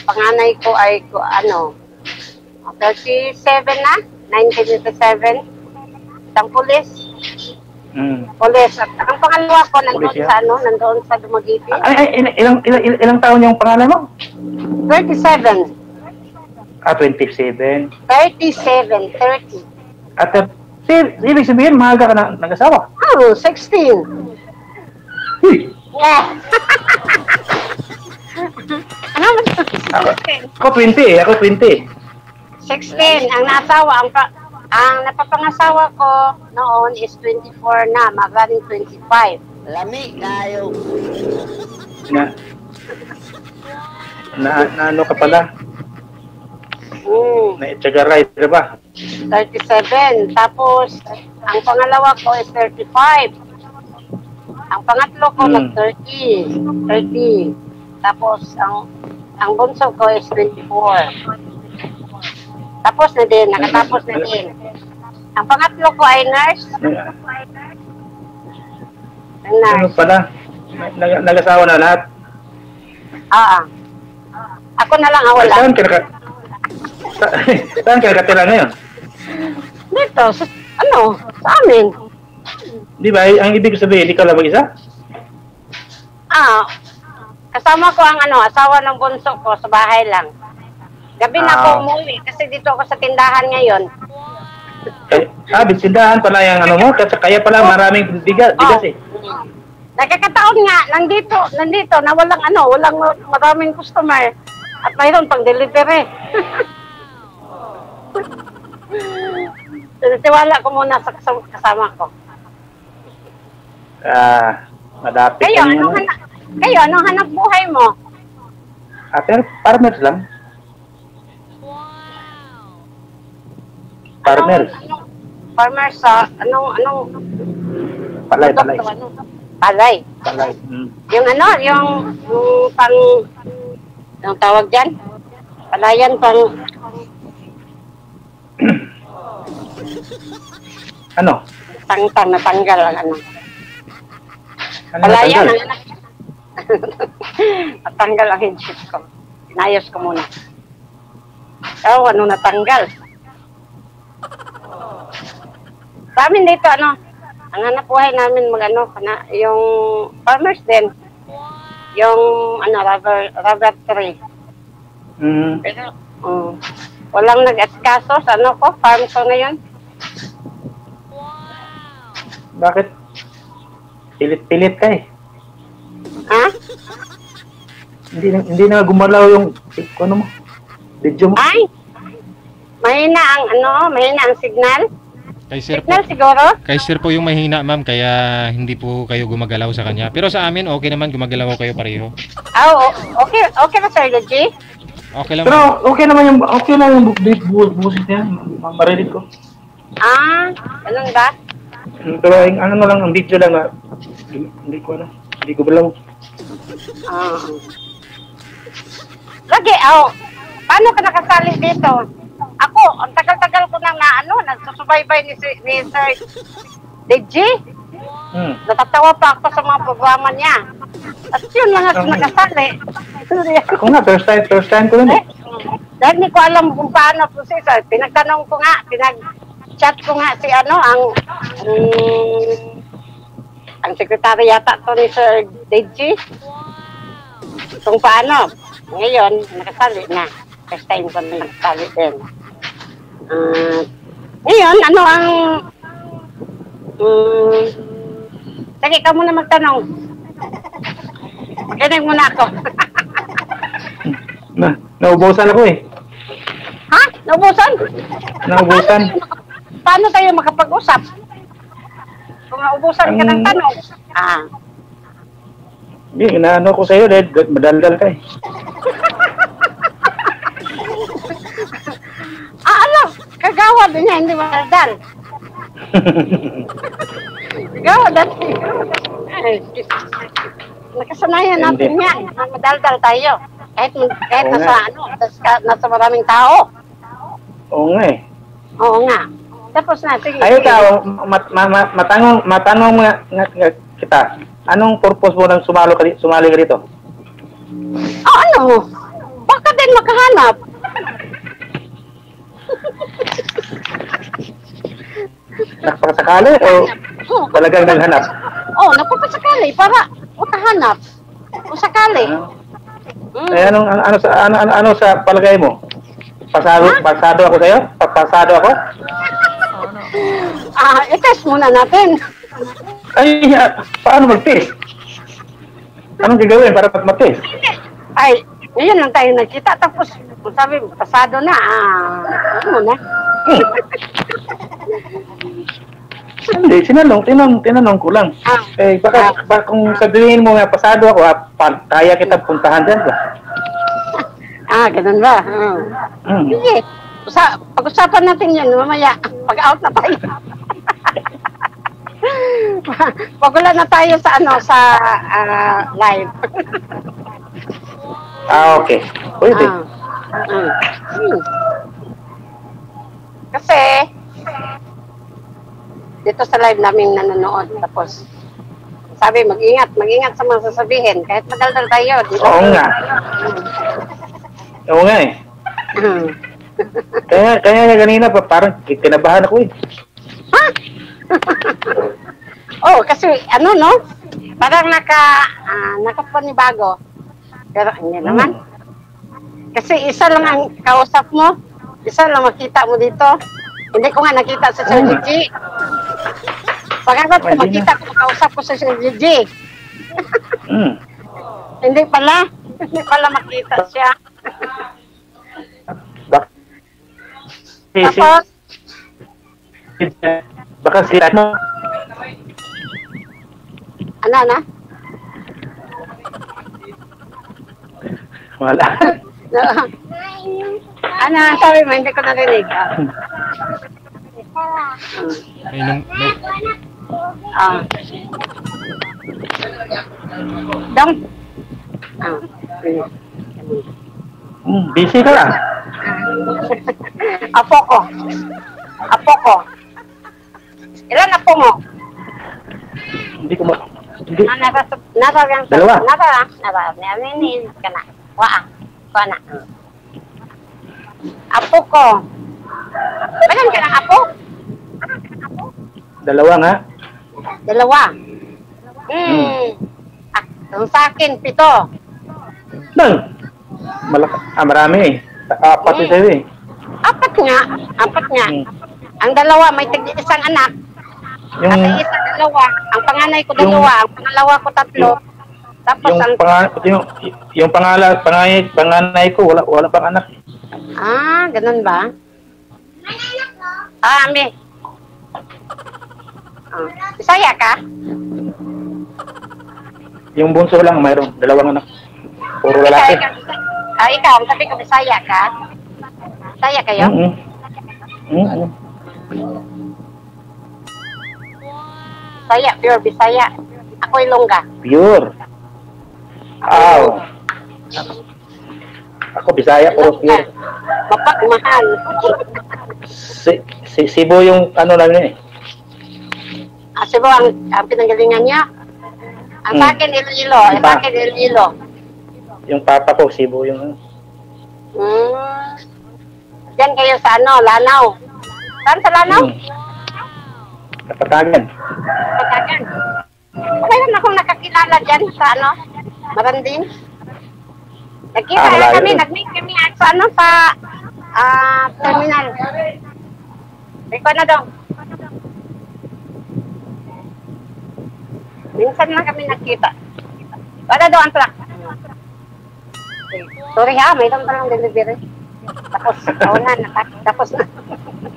panganay ko ay 37 na, 1987. Isang pulis. Police. At ang pangalawa ko, nandoon
Police,
sa nandoon sa Dumaguete.
Ilang taon yung pangalan mo?
37.
27.
30.
At ibig sabihin, maaga ka na nag-asawa.
Oh, 16. Yeah. Ano mo?
Ako 20 Ako 20.
16. Ang nasawa, ang napapangasawa ko noon is 24 na, magaling 25. Lami kayo.
Na ano ka pala? Na itsaga rider ba?
37. Tapos, ang pangalawa ko is 35. Ang pangatlo ko nag-30. 30. Tapos, ang bunso ko is 24. Tapos na din, nakatapos na din. Ang pangatlo ko ay nurse. Ang nurse.
Ano pala? Nag-asawa na lahat?
Ako na lang ang wala.
Saan ka nakatira ngayon?
Dito, sa amin.
Di ba, ang ibig sabihin, ikaw lang mag-isa?
Kasama ko ang asawa ng bunso ko sa bahay lang. Gabi na ako umuwi kasi dito ako sa tindahan ngayon.
Tindahan pala yung mo? Kaya pala maraming bigas eh.
Nakakataon nga, nandito na walang maraming customer. At mayroon pang delivery. Tiwala ko muna sa kasama ko.
Madapit.
Kayo, anong hanap buhay mo?
Pero farmers lang. Farmers.
Farmers sa anong
Palay.
Palay. Yung yung tawag dyan? Palayan pang
ano?
Tang natanggal ang Palayan ang natanggal ang headset ko. Inayos ko muna. Natanggal? Sa amin dito, ang hanap buhay namin yung farmers din. Yung, rubber tree. Pero, walang nag-askaso sa farm ko ngayon.
Bakit? Pilit ka eh.
Ha?
Hindi na gumalaw yung, mo? Video mo?
Ay! Mahina ang signal. Signal siguro?
Kay sir po yung mahina, ma'am, kaya hindi po kayo gumagalaw sa kanya. Pero sa amin, okay naman, gumagalaw kayo pareho.
Okay ba, Sir Luigi?
Okay lang.
Pero okay naman yung busit niya, marinig ko.
Ganun ba?
Pero ang video lang, hindi ko balaw.
Lagi, paano ka nakasali dito? Ako, ang tagal-tagal ko nang nagsusubaybay ni Sir DJ. Natatawa pa ako sa mga programa niya. At yun lang ako nakasali.
Ako nga, first time ko lang eh.
Dahil hindi ko alam kung paano processor. Pinagtanong ko nga, pinag-chat ko nga si ang sekretary yata to ni Sir DJ. Kung paano. Ngayon, nakasali na. First time ko na nakasali din. Ngayon, sige ka muna magtanong. Makinig muna ako.
Naubusan ako eh.
Ha? Naubusan?
Naubusan.
Paano tayo makapag-usap? Kung naubusan ka ng tanong.
Hindi, inaano ko sa'yo dahil madaldal ka eh.
Kagawa din niya, hindi madaldal. Kagawa dati. Nakasanayan natin yan. Madaldal tayo. Kahit nasa maraming tao.
Oo nga eh.
Oo nga. Tapos na, sige.
Ayaw tao, matanong nga kita. Anong purpose mo nang sumali ka dito?
Baka din makahanap.
Nakapakasakali o Talagang naghanap.
Oh, nagpapasakali para makahanap. Kung sakali.
Eh, ano sa palagay mo? Pasado ako sa'yo? Pasado ako?
I-test muna natin.
Ay, paano mag-test? Anong gagawin para mag-test?
Ay, ngayon lang tayo nagkita. Tapos, sabi, pasado na. Ano na?
Hindi, tinanong ko lang. Eh, baka kung sabihin mo nga, pasado ako, kaya kita puntahan dyan ba?
Ganun ba? Sige. Pag-usapan natin yan mamaya. Pag-out na tayo. Pag-ula na tayo sa live.
Okay. Pwede.
Kasi, dito sa live namin nanonood. Tapos, sabi, mag-ingat sa mga sasabihin. Kahit madaldal tayo.
Oo nga. Oo nga eh. Kaya kanina pa parang kinabahan ako eh.
Ha? Kasi ano no? Parang nakapanibago. Pero hindi naman. Kasi isa lang ang kausap mo. Isa lang makita mo dito. Hindi ko nga nakita sa Sir Gigi. Pagkakat ko makita ko, kausap ko sa Sir Gigi. Hindi pala makita siya. Tapos,
baka sila ano?
Ano?
Wala.
Ano, sabi mo, hindi ko narinig. Dong.
Busy ka lang.
Apo ko. Ilan apo mo?
Hindi ko hindi.
Nasa
Dalawa.
Ninin ka na. Waang. Kuha na. Apo ko. Ilan ka ng apo?
Dalawa nga.
Dalawa. Ang sa akin, 7.
Marami eh. 4 sa'yo eh.
4 nga. Ang dalawa, may isang anak. At ang isa, 2. Ang panganay ko 2. Ang pangalawa ko 3. Tapos
yung panganay ko, wala pang anak.
Ganun ba? Ami. Bisaya ka?
Yung bunso lang, mayroon 2 anak. Puro lalaki.
Ikaw, ang sabi ko, Bisaya ka? Bisaya kayo? Bisaya, pure Bisaya. Ako Ilongga.
Pure. Ako Bisaya, puro pure.
Mapagmahal.
Cebu yung ano namin eh.
Cebu ang pinanggalingan niya? Ang sa akin, Iloilo.
Yung papa ko, Cebu yung
Diyan kayo sa Lanao. Saan sa Lanao?
Kapatagan.
Mayroon akong nakakilala dyan sa Maranding. Nagkita kami, nag-meet kami sa terminal. Ikaw na daw. Minsan lang kami nagkita. Wala daw ang truck. Sorry ha, mayroon pa lang delivery. Tapos na.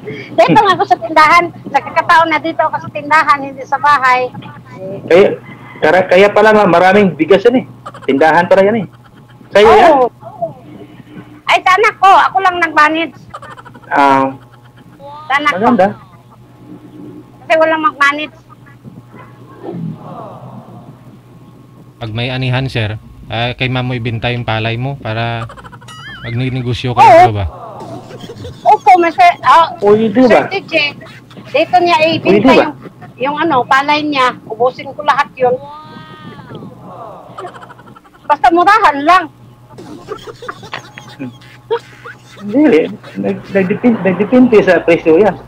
Dito nga ako sa tindahan. Nagkakataon na dito ako sa tindahan, hindi sa bahay.
Kaya pala maraming bigas yan eh. Tindahan para yan eh. Kaya yan?
Ay, sa anak ko. Ako lang nag-manage. Sa anak ko.
Maganda.
Kasi walang mag-manage.
Pag may anihan, sir, kay ma'am mo ibenta yung palay mo para magnegosyo kayo ba?
Opo,
Pwede ba?
Sir DJ, dito niya ibenta yung palay niya. Ubusin ko lahat yun. Basta murahan lang.
Hindi, nagdepende sa presyo yan.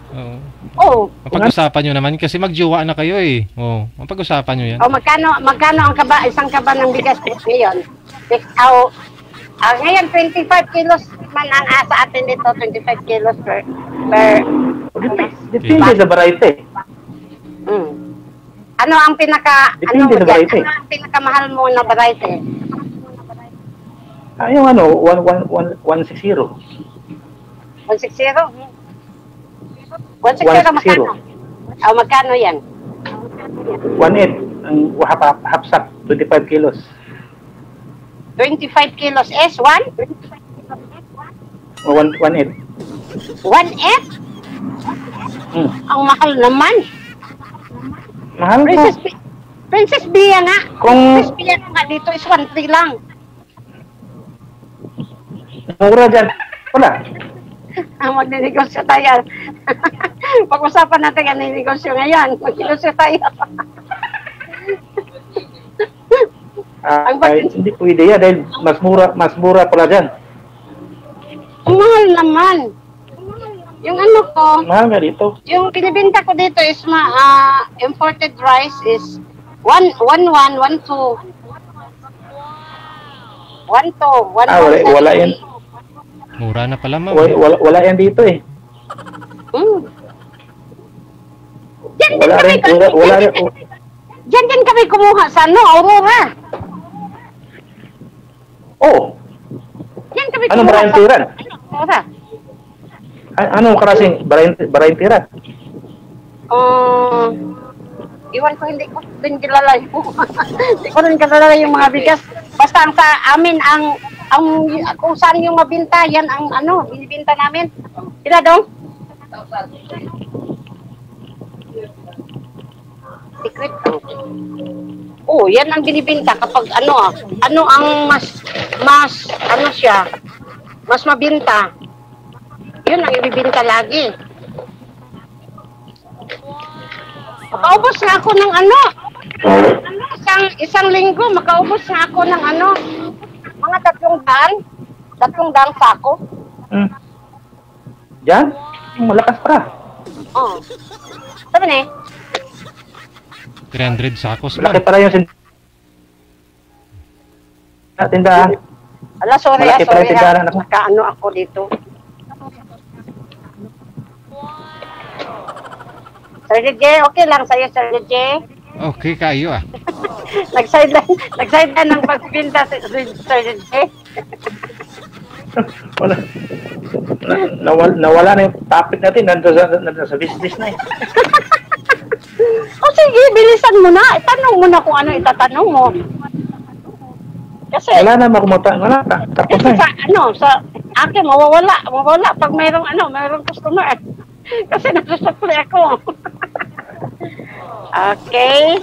Oh,
Mapag-usapan nyo naman kasi magjowa na kayo eh. Oh, mapag-usapan nyo yan.
o magkano ang isang kaba ng bigas ngayon? Ngayon 25 kilos man ang sa atin dito, 25 kilos per
Depende sa variety.
Ano ang
Depende sa variety.
ano ang pinakamahal mo na variety?
Yung 160.
160? 160 magkano? Magkano yan?
1.8. Ang half sack, 25 kilos.
25 kilos is 1?
1.8.
1.8?
Hmm.
Ang mahal naman.
Mahal po.
Princess Bia nga.
Kung
Princess Bia nga dito is 1.3 lang.
mura dyan, wala.
Magninegosyo tayo. Pag-usapan natin ang ninegosyo ngayon. Magnegosyo tayo.
Hindi pwede yan dahil mas mura pala dyan.
Ang mahal naman. Yung ano ko,
Mahal nga dito.
yung pinibenta ko dito is imported rice is 1.1, 1.2. 1.2, 1.2.
Wala yan.
Mura na pala, ma'am.
Wala yan dito eh.
Diyan din
Wala
kami,
rin, wala rin.
diyan din kami kumuha sa Aurora.
Oh,
Diyan kami
ano
kumuha
maraming tiran?
Aurora.
Anong klaseng maraming tiran?
Iwan ko, hindi ko din kilala yung hindi ko rin kilala yung mga bigas. Basta ang sa amin, ang kung saan yung mabinta, yan ang binibinta namin. Sila dong? Secret. Oh, yan ang binibinta kapag ano ang mas mas mabinta. Yun ang ibibinta lagi. Makaubos na ako ng isang linggo, makaubos na ako ng mga 300 sako.
Diyan? Malakas pa.
Oh. Sabi na
300 sakos,
Malaki
ma'am.
pala yung tindahan.
Ala, sorry
Malaki pala yung tindahan.
nakaano ako dito. Sir DJ, okay lang sa'yo, Sir DJ.
Okay kayo ah.
Nag-sideline ng pagbinta si Sir DJ.
Nawala na yung topic natin. Nandun sa business na eh.
O sige, bilisan mo na. Itanong mo na kung ano itatanong mo. Kasi,
Wala na makumutan. Wala. Tapos na eh.
sa akin, mawawala pag mayroong customer. Kasi nagsusupply ako. Okay.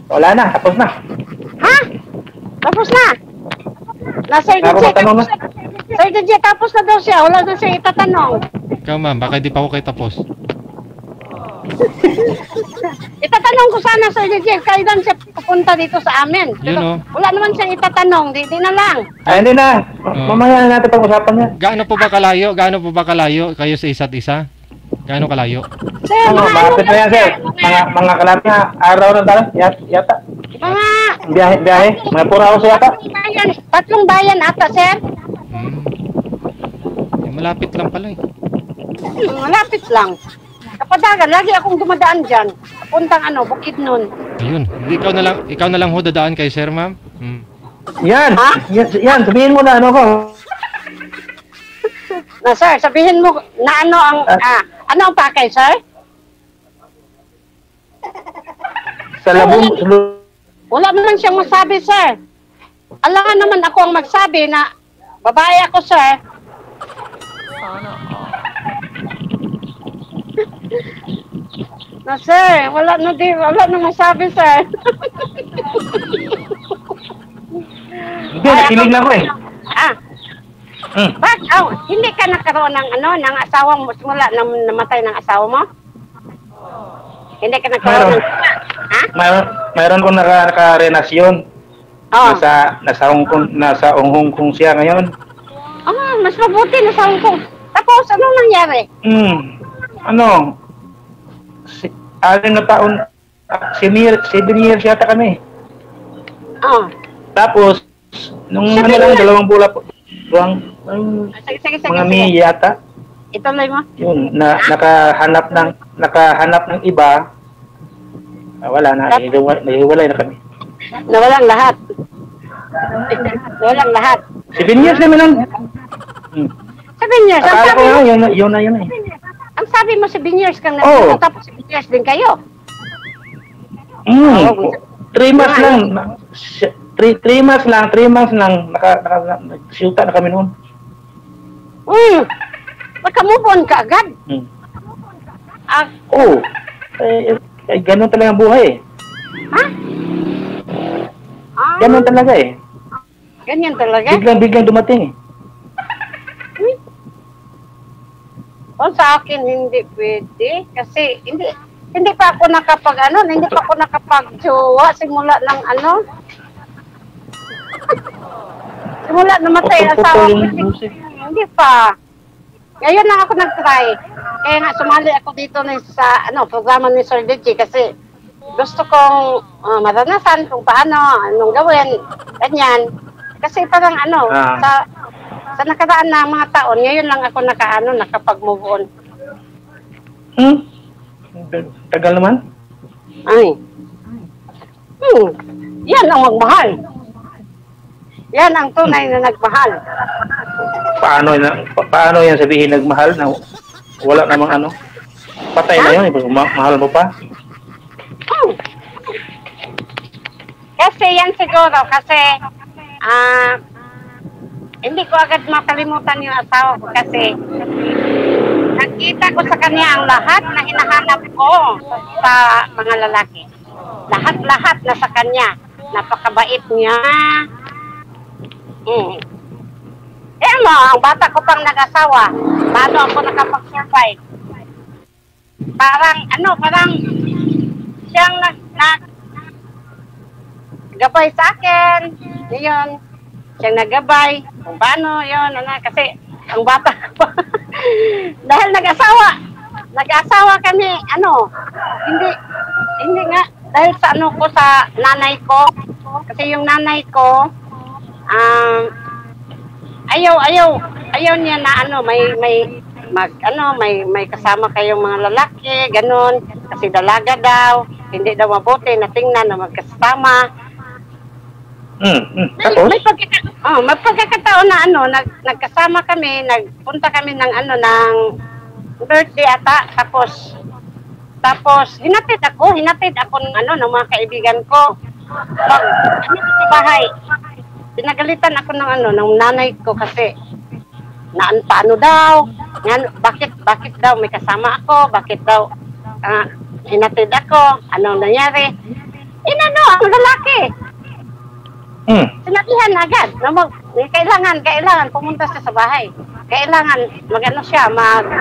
Wala na. Tapos na.
Ha? Tapos na? Sir DJ,
Tanong na.
Sir DJ, tapos na daw siya. Wala na siya itatanong.
Ikaw, ma'am, baka di pa ako kayo tapos.
Itatanong ko sana, Sir DJ, kailan siya pupunta dito sa amin.
Yun, oh.
Wala naman siyang itatanong. Di na lang.
Ay, hindi na. Mamaya na natin pag-usapan niya.
Gaano po ba kalayo kayo sa isa't isa? Gaano kalayo?
Sir,
Malapit na yan, sir. Mga kalapit na araw na tayo. Yata.
Mga
Biyahe. Mga pura ako yata.
tatlong bayan ata, sir.
Malapit lang pala eh.
Malapit lang. Kapadagan, lagi akong dumadaan dyan. Puntang Bukidnon.
Ayun. Ikaw na lang ho dadaan kay sir, ma'am.
Yan.
Ha?
Yan. Sabihin mo na ko.
Na, sir, sabihin mo na ano ang pakay, sir?
Sa labong.
Wala naman siyang masabi, sir. Alangan naman ako ang magsabi na babae ako, sir. Na, sir, wala na masabi, sir.
Hindi, nakilig na ko eh.
Hindi ka nagkaroon ng asawa mo simula na namatay ng asawa mo? Hindi ka nagkaroon ng ha?
Mayroon kong naka-renasyon.
Oh.
Nasa Hong Kong siya ngayon.
Mas mabuti na sa Hong Kong. Tapos, anong nangyari?
Ano? 6 na taon, 7 years yata kami.
Oh.
Tapos, nung ano lang, 2 bulan po.
Sige.
Mga May yata.
Ituloy mo.
Yun, nakahanap ng iba. Wala na, nahiwalay na kami.
Nawalang lahat.
7 years naman lang.
7 years. Ang
Akala
sabi
ko
mo,
yun na eh.
ang sabi mo 7 years kang
Oo.
nagpunta, tapos 7 years din kayo.
3 months lang. 3 months lang. Nag-shoota na kami noon.
Maka-move on ka agad.
Oo. Ganun talaga ang buhay eh.
Ha?
Ganun talaga eh.
Ganyan talaga?
Biglang dumating eh.
O sa akin, hindi pwede. Kasi hindi pa ako nakapag-jowa simula ng simula namatay ang asawa ko. Hindi pa. Ngayon lang ako nag-try. Kaya nga sumali ako dito sa programa ni Sir DJ kasi gusto kong maranasan kung paano, anong gawin, ganyan. Kasi parang sa nakaraan na mga taon, ngayon lang ako nakapag-move on.
Tagal naman?
Ay. Yan ang magmahal. Yan ang tunay na nagmahal.
Paano yan sabihin nagmahal na wala namang patay na yun, mahal mo pa?
Kasi yan siguro, kasi hindi ko agad makalimutan yung asawa ko kasi nakita ko sa kanya ang lahat na hinahanap ko sa mga lalaki. Lahat na sa kanya. Napakabait niya. Ang bata ko pang nag-asawa. Paano ako nakapag-survive? Parang siyang gabay sa akin. Yun. Siyang nagabay. Kung paano yun. Kasi ang bata ko dahil nag-asawa kami, hindi nga, dahil sa sa nanay ko. Kasi yung nanay ko, ayaw niya na may kasama kayong mga lalaki, ganun, kasi dalaga daw, hindi daw mabuti na tingnan na magkasama. May pagkakataon na nagkasama kami, nagpunta kami ng birthday ata, tapos hinatid ako ng mga kaibigan ko. Sa bahay, pinagalitan ako ng nanay ko kasi paano daw, bakit daw may kasama ako, bakit daw hinatid ako, anong nangyari? Ang lalaki. Sinabihan agad na kailangan pumunta siya sa bahay. Kailangan siya,
Malay.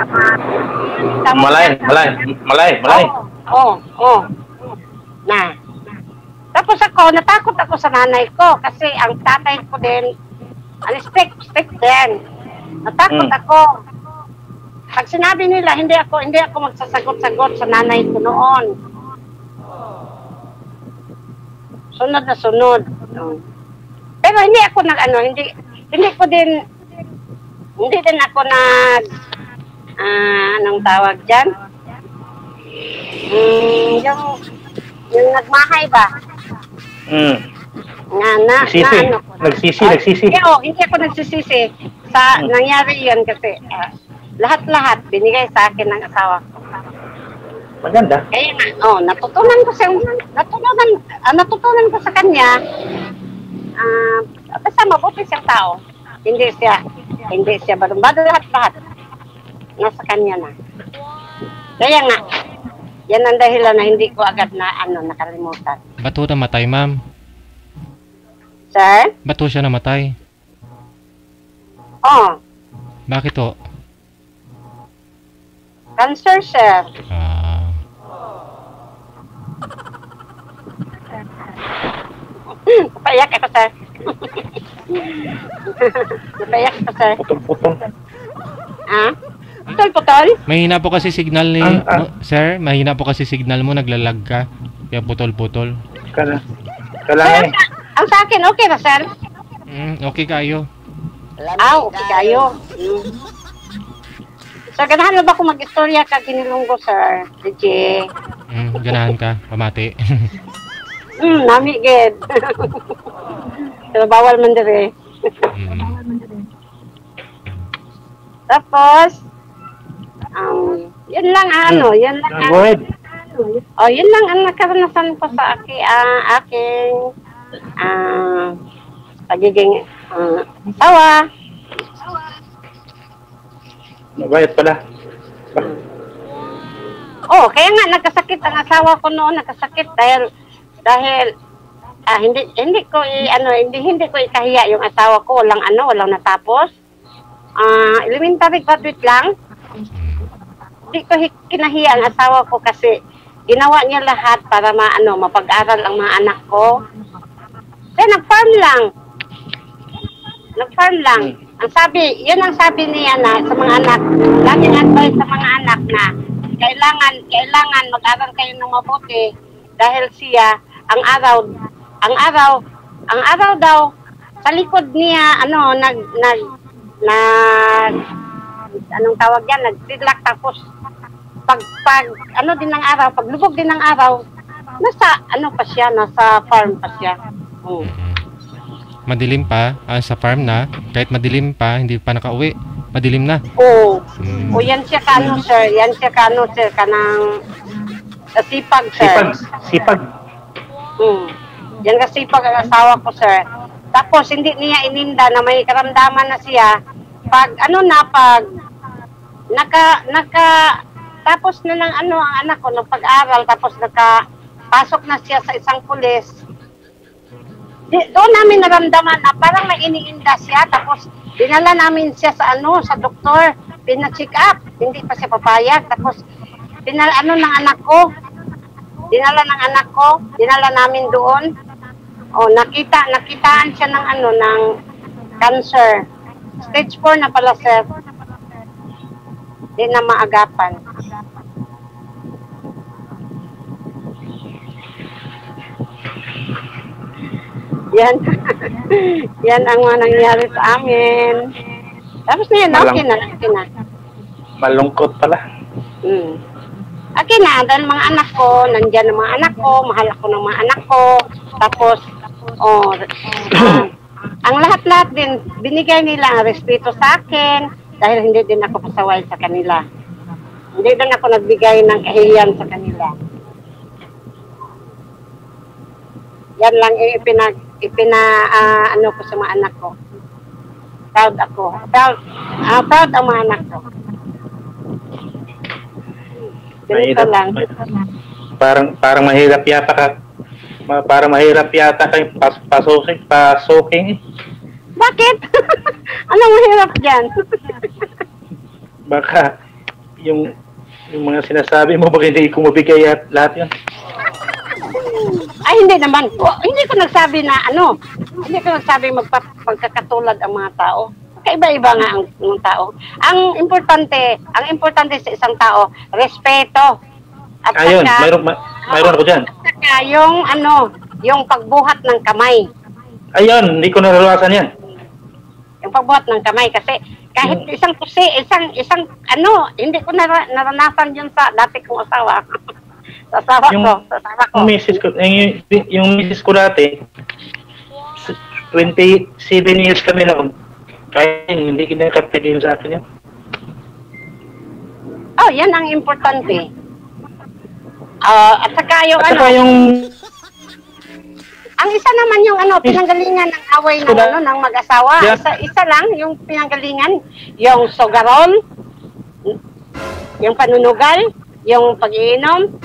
Tapos natakot ako sa nanay ko kasi ang tatay ko din, strict din. Natakot ako. Pag sinabi nila, hindi ako magsasagot-sagot sa nanay ko noon. Sunod na sunod. Pero hindi ako hindi din ako anong tawag dyan? Yung nagmahay ba?
Nagsisi.
Hindi ako nagsisisi sa nangyari yun kasi lahat binigay sa akin ng asawa ko.
Maganda.
Kaya natutunan ko sa kanya basta mabuti siyang tao. Hindi siya balumbado, lahat nasa kanya na. Kaya nga, yan ang dahilan na hindi ko agad nakalimutan.
Ba't ho namatay, ma'am?
Sir?
Ba't ho siya namatay?
Oo.
Bakit ho?
Cancer, sir. Napayak ako, sir. Napayak ako, sir.
Putol-putol.
Ha? Putol-putol?
Mahina po kasi signal ni... sir, mahina po kasi signal mo, naglalag ka. Kaya putol-putol.
Kala
Sir, ang sa akin, okay ba, sir?
Okay kayo.
Okay kayo. So, ganahan mo ba kung mag-istorya ka kinilunggo, sir? DJ.
Ganahan ka, pamati.
Nami, ged. Pero bawal man dire. Tapos, yun lang yun lang
Go ahead.
yun lang ang nakaranasan ko sa aking pagiging asawa.
Nabayad pala.
Kaya nga nagkasakit ang asawa ko noon, nagkasakit dahil hindi ko ikahiya yung asawa ko, walang natapos. Elementary graduate lang. Hindi ko kinahiya ang asawa ko kasi ginawa niya lahat para mapag-aral ang mga anak ko. Kaya nag-farm lang. Ang sabi niya na sa mga anak, laging advice sa mga anak na kailangan mag-aral kayo ng mabuti dahil siya ang araw daw sa likod niya anong tawag yan, nagtidlak, tapos paglubog din ng araw, nasa farm pa siya.
Madilim pa, sa farm na, kahit madilim pa, hindi pa nakauwi, madilim na.
Yan siya sir, kanang sipag, sir.
Sipag.
Yan kasipag ang asawa ko, sir. Tapos, hindi niya ininda na may karamdaman na siya. Tapos na ng ang anak ko, ng pag-aral, tapos nakapasok na siya sa isang pulis. Doon namin naramdaman na parang may iniinda siya, tapos dinala namin siya sa doktor, pina-check up, hindi pa siya papayag, tapos dinala namin doon. Nakitaan siya ng cancer. Stage 4 na pala, sir. Di na maagapan. Yan. Yan ang mga nangyari sa amin. Tapos na yan, okay na.
Malungkot pala.
Okay na, dahil mga anak ko, nandyan ang mga anak ko, mahal ako ng mga anak ko. Tapos, ang lahat-lahat din, binigay nila ang respeto sa akin dahil hindi din ako pasaway sa kanila. Hindi din ako nagbigay ng kahihiyan sa kanila. Yan lang ko sa mga anak ko. Proud ako. Proud ang mga anak ko. Ganito lang.
Parang mahirap yata ka. Parang mahirap yata kayo pasuking.
Bakit? Anong mahirap dyan?
Baka yung mga sinasabi mo, baka hindi ko mabigay at lahat yun.
Ay, hindi naman. Hindi ko nagsabi na hindi ko nagsabi magkakatulad ang mga tao. Kaiba-iba nga ang tao. Ang importante sa isang tao, respeto. At
ayun, mayroon ako dyan.
At saka yung pagbuhat ng kamay.
Ayun, hindi ko naranasan yan.
Yung pagbuhat ng kamay kasi kahit isang hindi ko naranasan yun sa dati kong asawa. Sa asawa ko.
Yung misis ko dati, 27 years kami noon. Kaya hindi kinakapigil sa akin yan.
Yan ang importante. At saka yung ang isa naman yung pinanggalingan ng away ng mag-asawa. Isa lang yung pinanggalingan, yung sogarol, yung panunugal, yung pag-iinom.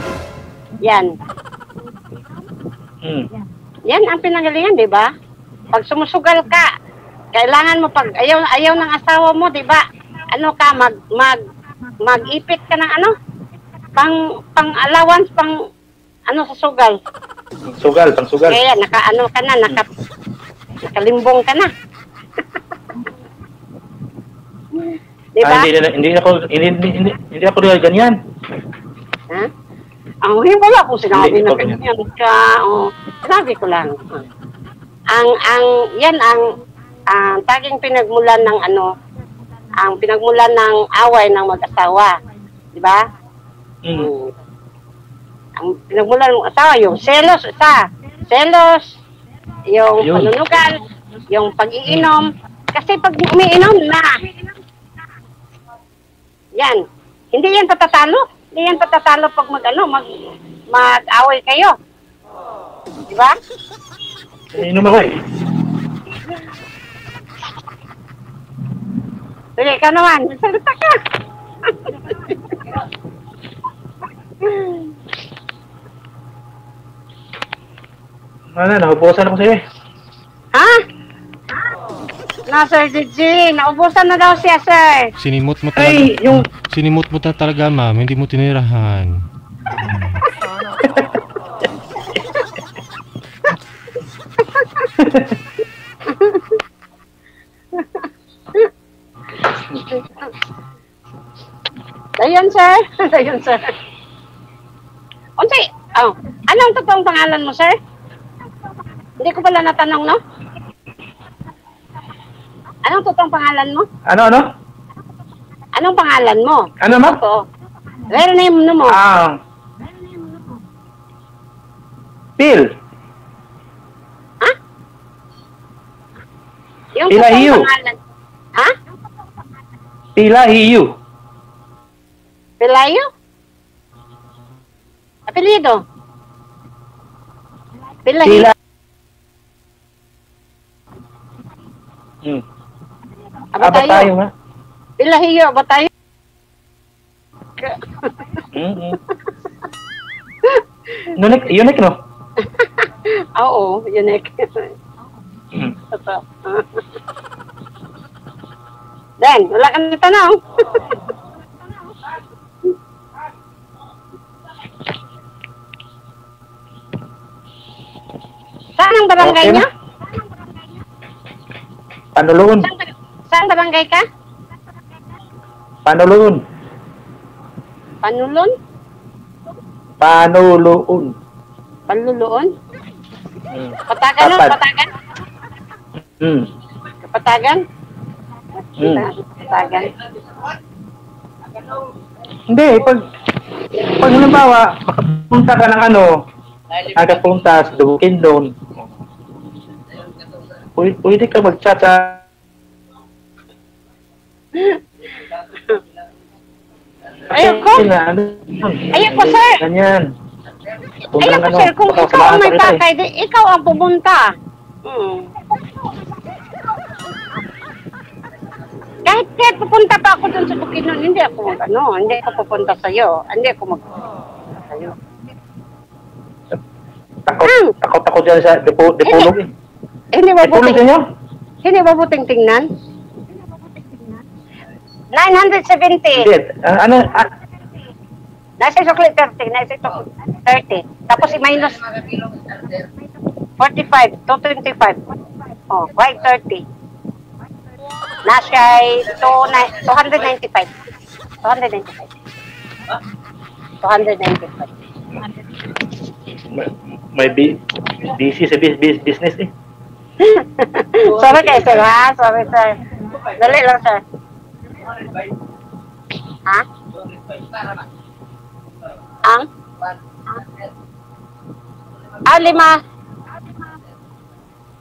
Yan. Yan ang pinanggalingan, di ba? Pag sumusugal ka, kailangan mo pag ayaw ng asawa mo, di ba? Mag-ipit ka ng pang allowance, sa sugal.
Pang sugal.
Kaya nakalimbong ka na. Di Di ba?
Hindi ako rin ganyan.
Ha? Wala ko sinabi
Hindi,
na
ikaw ganyan.
ganyan ka. Sinabi ko lang. Yan ang taging pinagmulan ng ang pinagmulan ng away ng mag-asawa. Di ba? Ang pinagmulan ng asawa, yung selos, selos, yung
Yun.
panunugan, yung pag-iinom. Kasi pag umiinom na, yan, hindi yan patatalo. Hindi yan patatalo pag mag-away kayo. Di ba?
Inom ako eh.
Sige, ikaw naman. Salita ka.
Naubusan ako sa'yo eh.
Ha? Na, Sir DJ. Naubusan na daw siya, sir.
Sinimot mo talaga.
Ay, yung...
Sinimot mo na talaga, ma'am. Hindi mo tinirahan.
Dayon, sir. Dayon, sir. Unsay, anong totoong pangalan mo, sir? Hindi ko pala natanong, no? Anong totoong pangalan mo?
Ano?
Anong pangalan mo?
Ano, ma'am?
Ako. Real name mo.
Phil.
Ha? Yung
Pilahiyo.
totoong pangalan. Ha?
Pilahiyo.
Pelayo? Apelido? Pelahiyo?
Abatayo nga.
Pelahiyo, abatayo.
Unique, no?
Oo, unique. Dan, wala kang tanong. Saan ang barangay
Okay.
niya?
Panuluon.
Saan barangay ka?
Panuluon.
Panulon?
Panuluon.
Panluluon? Patagan, no?
Dapat.
Patagan?
Hmm.
Patagan?
Hmm.
Patagan.
Hindi, pag halimbawa, makapunta ka ng nakapunta sa Bukidnon, pwede ka mag-chat sa...
Ayoko. Ayoko, sir.
Ganyan.
Ayoko, sir. Kung ikaw ang may pakay, di ikaw ang pumunta. Kahit pupunta pa ako dun sa Bukidnon, hindi ako hindi ako pupunta sa'yo. Hindi ako magpupunta sa'yo.
Takot ako dyan sa depulog eh.
Hindi ba
Depulog
buting,
ninyo?
hindi ba buting tingnan? 970.
Hindi.
Nasa sukli 30. Nasa sukli 30. Tapos i-minus 45. 225. Oh, why 30? Nasa 295. 295. 295.
May busy sa business eh.
Sorry kayo, sir, ha? Sorry, sir. Dali lang, sir. Ha? Ang? 5.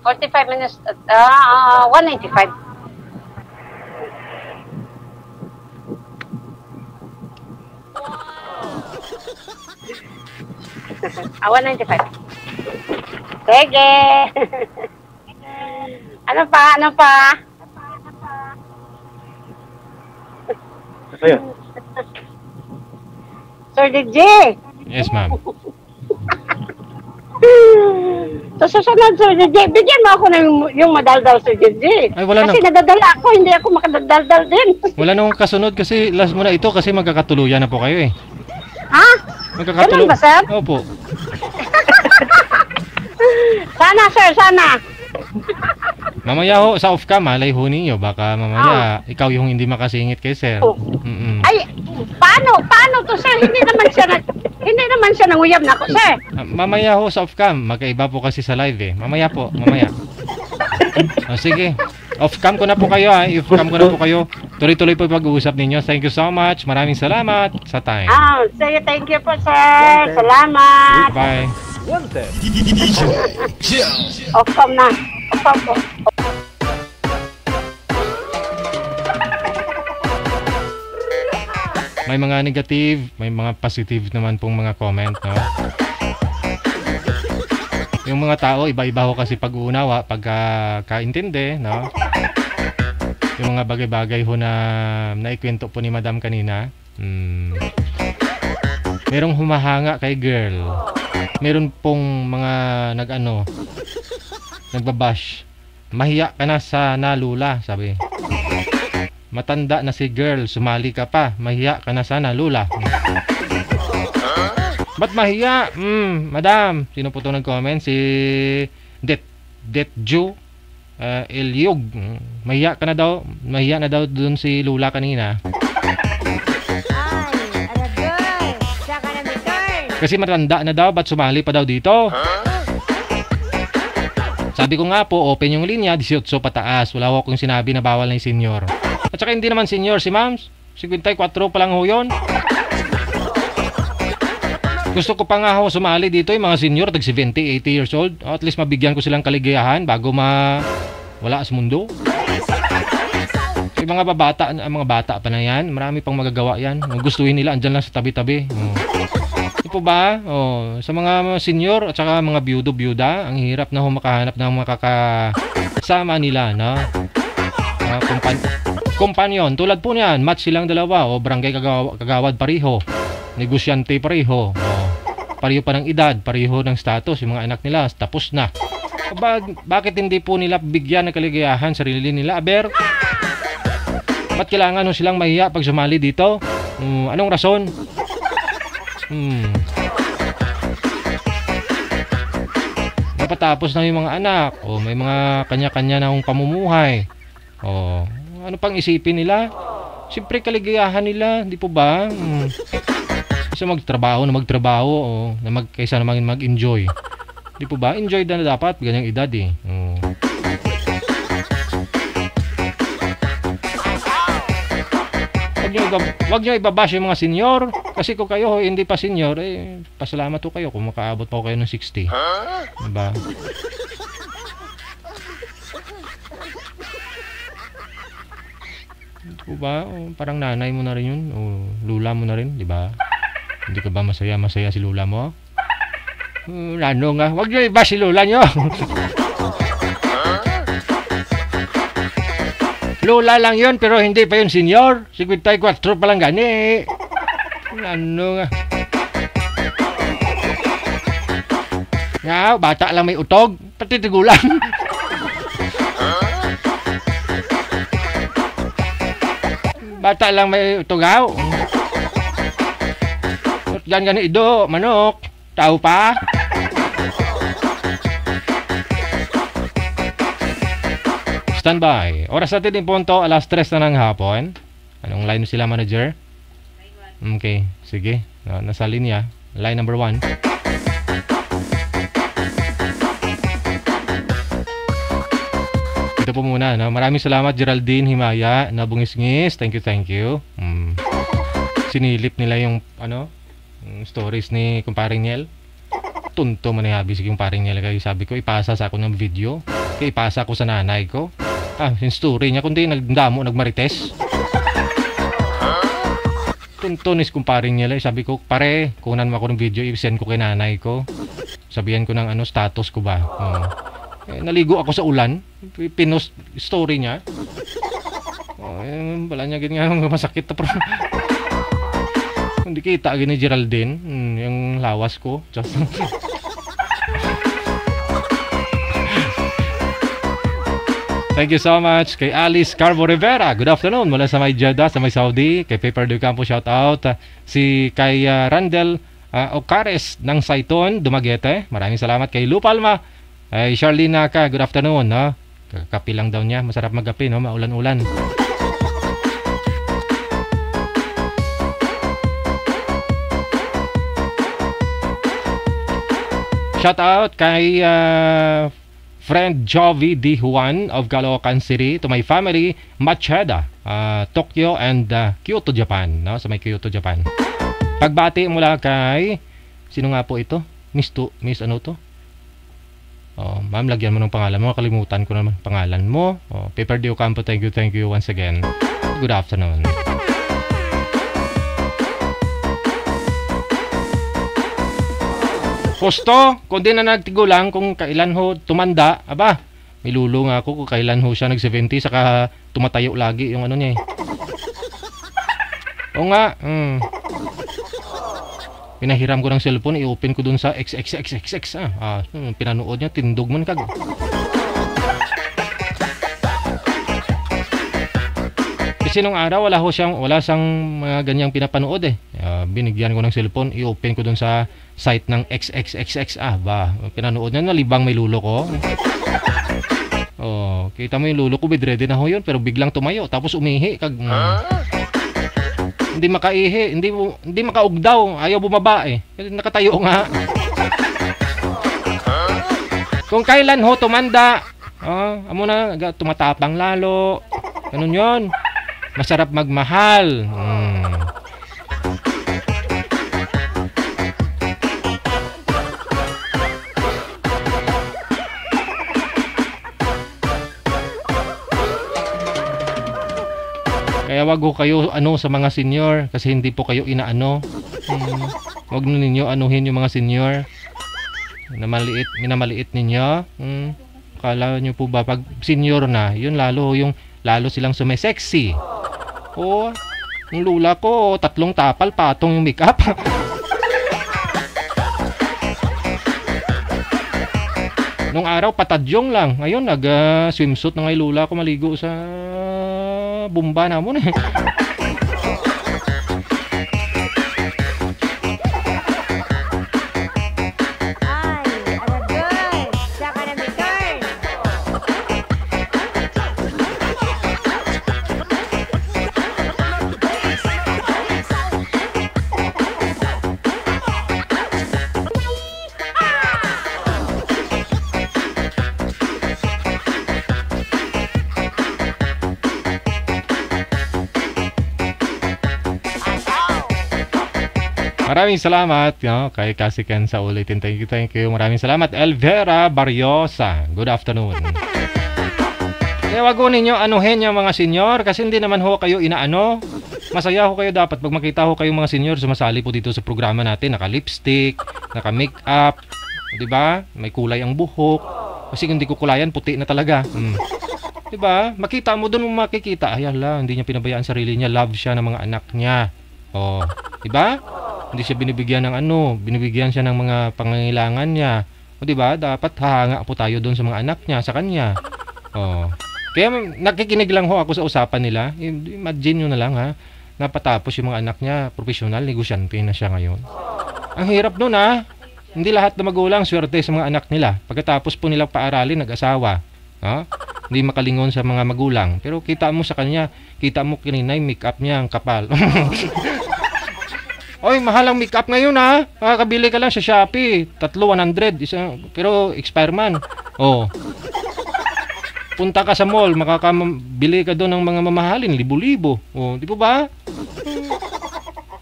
45 minutes. 195. Ah, 195. Sige. Ano pa?
Ano yun?
Sir DJ.
Yes, ma'am.
Sa susunod, Sir DJ, bigyan mo ako ng yung madaldal, Sir DJ.
Ay, wala
kasi
na.
nadadala ako, hindi ako makadaldal din.
Wala nang kasunod kasi last mo na ito kasi magkakatuluyan na po kayo eh.
Ha? Ganun ba, sir?
Opo.
Sana, sir, sana.
Mamaya ho, sa off-cam, malay ho ninyo. Baka mamaya, ikaw yung hindi makasingit kay sir. Mm-mm.
Ay, paano to, sir? Hindi naman siya nanguyab na ako, sir.
Mamaya ho, sa off-cam. Magkaiba po kasi sa live eh. Mamaya po, mamaya. Sige. Off-cam ko na po kayo ha. Off-cam ko na po kayo. Tuloy-tuloy po pag-uusap ninyo. Thank you so much. Maraming salamat sa time.
Sige, thank you po, sir. Salamat.
Bye.
Wanted.
Off-cam na. Off-cam po.
May mga negative, may mga positive naman pong mga comment, no? Yung mga tao, iba-iba ho kasi pag-uunawa, pagkaintindi, no? Yung mga bagay-bagay ho na naikwento po ni Madam kanina. Merong humahanga kay girl. Meron pong mga nagbabash. Mahiya ka na sa nalula, sabi. Matanda na si girl, sumali ka pa. Mahiya ka na sana, lula. Ba't mahiya? Madam. Sino po ito nag-comment? Si Detju Ilyug. Mahiya ka na daw. Mahiya na daw dun si lula kanina. Kasi matanda na daw. Ba't sumali pa daw dito? Sabi ko nga po, open yung linya, 18 pataas. Wala ko akong sinabi na bawal na yung senior. At saka hindi naman senior si ma'am. 54 pa lang ho yun. Gusto ko pa nga ho sumali dito yung mga senior, tag 70, 80 years old. At least mabigyan ko silang kaligayahan bago wala sa mundo. Yung mga bata pa na yan, marami pang magagawa yan. Kung gustuhin nila, andyan lang sa tabi-tabi. Di po ba? Sa mga senior at saka mga byuda, ang hirap na ho makahanap ng makakasama nila, no? Kompanyon, tulad po niyan, match silang dalawa, barangay kagawad pareho, negosyante pareho, pareho pa ng edad, pareho ng status, yung mga anak nila, tapos na. Bakit hindi po nila bigyan ng kaligayahan sarili nila, aber? Ba't kailangan ho silang mahiya pag sumali dito? Anong rason? Napatapos na yung mga anak, may mga kanya-kanya na yung pamumuhay. Ano pang isipin nila? Siyempre kaligayahan nila, di po ba? Isa magtrabaho, kaysa naman mag-enjoy. Di po ba? Enjoy na dapat, ganyang edad eh. Wag nyo ibabash yung mga senior. Kasi kung kayo hindi pa senior, pasalamat po kayo kung makaabot pa kayo ng 60. Diba? Diba? Parang nanay mo na rin yun. Lula mo na rin, diba? Hindi ka ba masaya si lula mo? Lalo nga. Wag nyo iba si lula nyo. Lula lang yun, pero hindi pa yun senior. 54 pa lang gani. Lalo nga. Nga, bata lang may utog. Pati tigulang. Bata lang may tugaw. Yan gani ido, manok. Tao pa. Standby. Oras natin din punto, alas 3 na ng hapon. Anong line sila, manager? Okay, sige. Nasa linya. Line number 1. Ito po muna, no? Maraming salamat Geraldine Himaya na bungis-ngis. Thank you. Sinilip nila yung stories ni kumparing Niel. Tunto man ay habis yung kumparing Niel. Kaya sabi ko, ipasa sa ako ng video. Kaya ipasa ko sa nanay ko. Yung story niya, kundi nagmarites. Tunto ni kumparing Niel. Sabi ko, pare, kunan mo ako ng video, i-send ko kay nanay ko. Sabihan ko ng status ko ba. Naligo ako sa ulan. Pinost story niya. Wala niya ganyan masakit na pro. Hindi kita gini Geraldine. Yung lawas ko. Just Thank you so much kay Alice Carbo Rivera. Good afternoon mula sa may Jeddah, sa may Saudi. Kay Paper de Campo, shout out. Kay Randel Ocares ng Saiton, Dumaguete. Maraming salamat kay Lu Palma. Charlene Naka, good afternoon. Kakapi lang daw niya. Masarap magkape, no? Maulan-ulan. Shout out kay friend Jovi D. Juan of Caloocan City, to my family, Macheda, Tokyo and Kyoto, Japan, no? Sa may Kyoto, Japan. Pagbati mula kay, sino nga po ito? Miss ano to? Oh, ma'am, lagyan mo ng pangalan mo. Kalimutan ko naman pangalan mo. Oh, Paper D. Ocampo, thank you once again. Good afternoon. Gusto, kung di na nagtigulang kung kailan ho tumanda, aba, milulo nga ako kung kailan ho siya nag-70 saka tumatayo lagi yung ano niya eh. O nga, pinahiram ko ng cellphone, i-open ko dun sa XXXXX, pinanood niya, tindog man kag. Kasi nung araw, wala siyang mga ganyang pinapanood eh. Binigyan ko ng cellphone, i-open ko dun sa site ng XXXX. Pinanood niya, nalibang may lulo ko. Oh, kita mo yung lulo ko, bedready na ho yun, pero biglang tumayo, tapos umihi. Hindi makaihi, hindi makaugdaw, ayaw bumaba eh. Nakatayo nga. Kung kailan ho tumanda, amo na, tumatapang lalo. Ganun yun. Masarap magmahal. Kaya wag ho kayo sa mga senior kasi hindi po kayo inaano. Wag ninyo anuhin yung mga senior. Minamaliit ninyo. Kala nyo po ba pag senior na, yun lalo silang sumesexy. Oh, yung lula ko, 3 tapal, patong yung makeup. Nung araw, patadyong lang. Ngayon, nag-swimsuit na ngayon lula ko maligo sa bumba na mo na. Maraming salamat kay Kasiken sa ulitin. Thank you. Maraming salamat. Elvera Baryosa. Good afternoon. Kaya wag ninyo anuhin yung mga senior kasi hindi naman ho kayo inaano. Masaya ho kayo dapat pag makita ho kayong mga senior sumasali po dito sa programa natin. Naka-lipstick, naka-makeup, 'di ba? May kulay ang buhok. Kasi kung hindi ko kulayan, puti na talaga. 'Di ba? Makita mo doon mo makikita. Ay hala, hindi niya pinabayaan sarili niya. Love siya ng mga anak niya. Oh, 'di ba? Hindi siya binibigyan ng binibigyan siya ng mga pangangailangan niya. O 'di ba? Dapat hahanga po tayo doon sa mga anak niya, sa kanya. Oh. Kaya nakikinig lang ho ako sa usapan nila. Imagine niyo na lang ha. Napatapos yung mga anak niya, professional, negosyante na siya ngayon. Ang hirap noon ha. Hindi lahat na magulang swerte sa mga anak nila. Pagkatapos po nilang paaralin, nag-asawa. Hindi makalingon sa mga magulang. Pero kita mo sa kanya, kita mo kininay, make-up niya, ang kapal. Oy, mahal ang makeup ngayon ha. Makakabili ka lang sa Shopee. 100. Pero expire man. Oh. Punta ka sa mall, makakabili ka doon ng mga mamahalin, libo-libo. Oh, di po ba?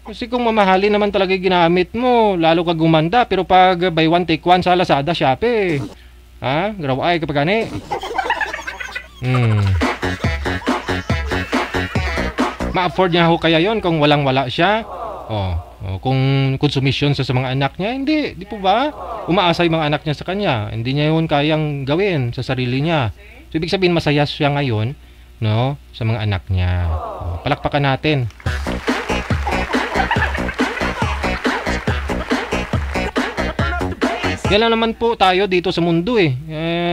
Kasi kung mamahalin naman talaga ginamit mo, lalo ka gumanda. Pero pag buy one take one sa Lazada, Shopee. Ha? Graway kapag gani. Ma-afford niya ho kaya yon kung walang-wala siya? Kung consumption sa mga anak niya, hindi, di po ba? Umaasa yung mga anak niya sa kanya. Hindi niya yun kayang gawin sa sarili niya. So, ibig sabihin, masaya siya ngayon, no, sa mga anak niya. Palakpakan natin. Yan lang naman po tayo dito sa mundo eh.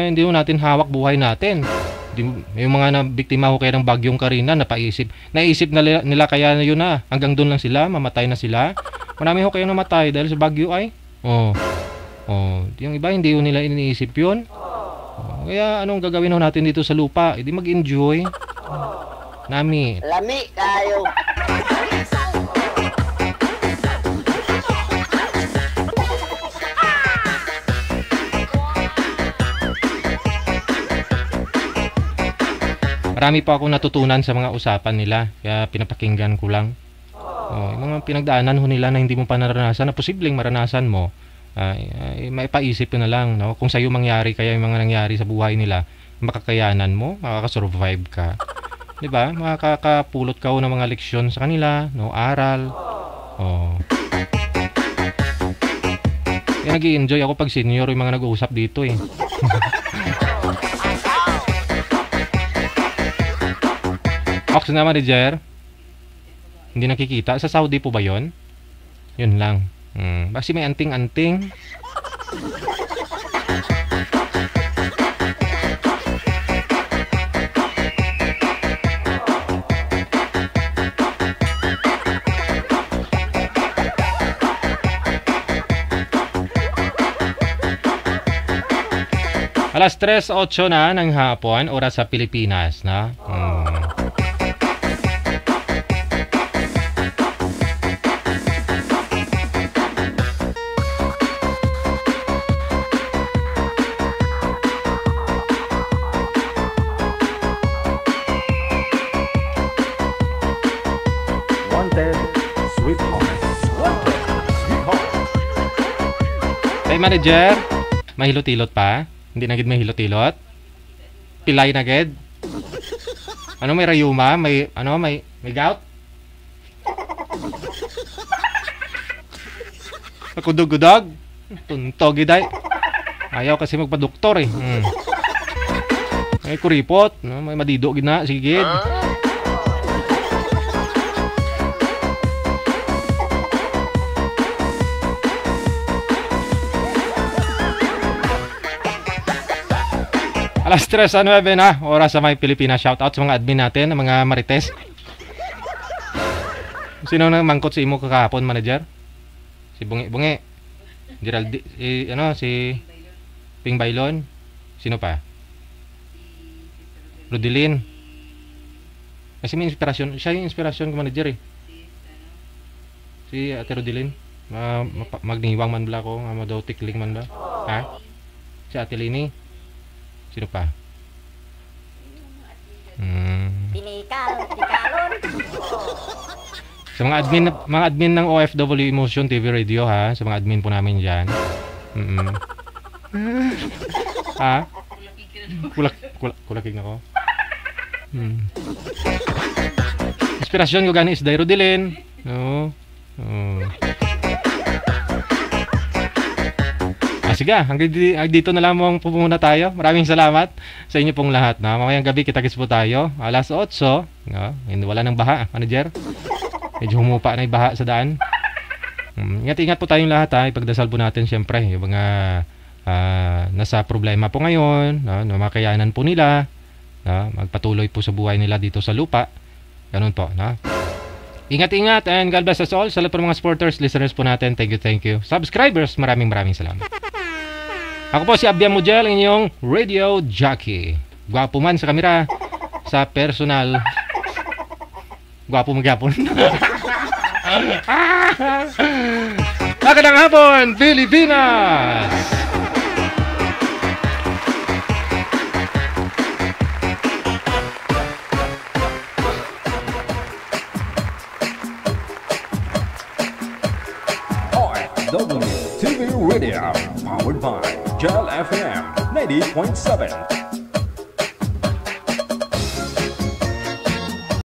Hindi mo natin hawak buhay natin. Yung mga nabiktima ko kaya ng bagyong Karina, naisip nila kaya na yun na. Hanggang doon lang sila, mamatay na sila. Marami ho kayo namatay dahil sa bagyo ay. Yung iba hindi nila iniisip yun. Kaya anong gagawin ho natin dito sa lupa? Hindi mag-enjoy. Nami.
Lami kayo.
Marami pa akong natutunan sa mga usapan nila. Kaya pinapakinggan ko lang. Yung mga pinagdaanan ho nila na hindi mo pa naranasan, na posibleng maranasan mo, maipaisip ko na lang, no? Kung sa'yo mangyari kaya yung mga nangyari sa buhay nila, makakayanan mo, makakasurvive ka. Diba? Makakapulot ka ho ng mga leksyon sa kanila, no? Aral. Kaya nag-i-enjoy ako pag senior yung mga nag-uusap dito eh. Ox na manager. Hindi nakikita. Sa Saudi po ba yon? Yun lang. Basi may anting-anting. Alas 3:08 na ng hapon, oras sa Pilipinas, na.
Wanted, sweetheart. Wanted, sweetheart.
Hey manager, mahilot-ilot pa? Hindi na gid mahilot-ilot? Pilay na gid? Ano, may rayuma? May gout? Kudog-kudog? Tuntog giday. Ayaw kasi magpa-doktor eh. May kuripot, no? May madido gid na, sige gid. Alas 3:09 na, oras sa may Pilipinas. Shoutout sa mga admin natin, mga marites. Sino nang mangkot sa imo kakahapon, manager? Si Bungi. Gerald, si Ping Bailon. Sino pa? Rudelin. Kasi may inspirasyon. Siya yung inspirasyon ko, manager eh. Si Ate Rudelin. Magniwang man ba ko? Madaw tikling man ba? Ha? Si Ate Lini. Sino pa?
Tikalon.
Sa mga admin ng OFW Emotion TV Radio, ha, sa mga admin po namin diyan. Ha? Kulakig nako. Inspirasyon ko gani is Dairo Dilin. No. Sige, hanggang dito na lamang po muna tayo. Maraming salamat sa inyo pong lahat. Na mamayang gabi kita-kits po tayo. Alas 8, no? Wala nang baha, manager. Medyo humupa na yung baha sa daan. Ingat-ingat po tayong lahat, ha. Ipagdasal po natin siyempre yung mga nasa problema po ngayon, no? Na makayanan po nila, no? Magpatuloy po sa buhay nila dito sa lupa. Ganun po, no? Ingat-ingat and God bless us all. Sa lahat po ng mga supporters, listeners po natin, thank you. Subscribers, maraming salamat. Ako po si Abian Mujel, inyong radio jockey. Gwapo man sa kamera, sa personal. Gwapo magyapon. Magandang hapon, Pilipinas!
RW TV Radio, powered by Gel FM 90.7.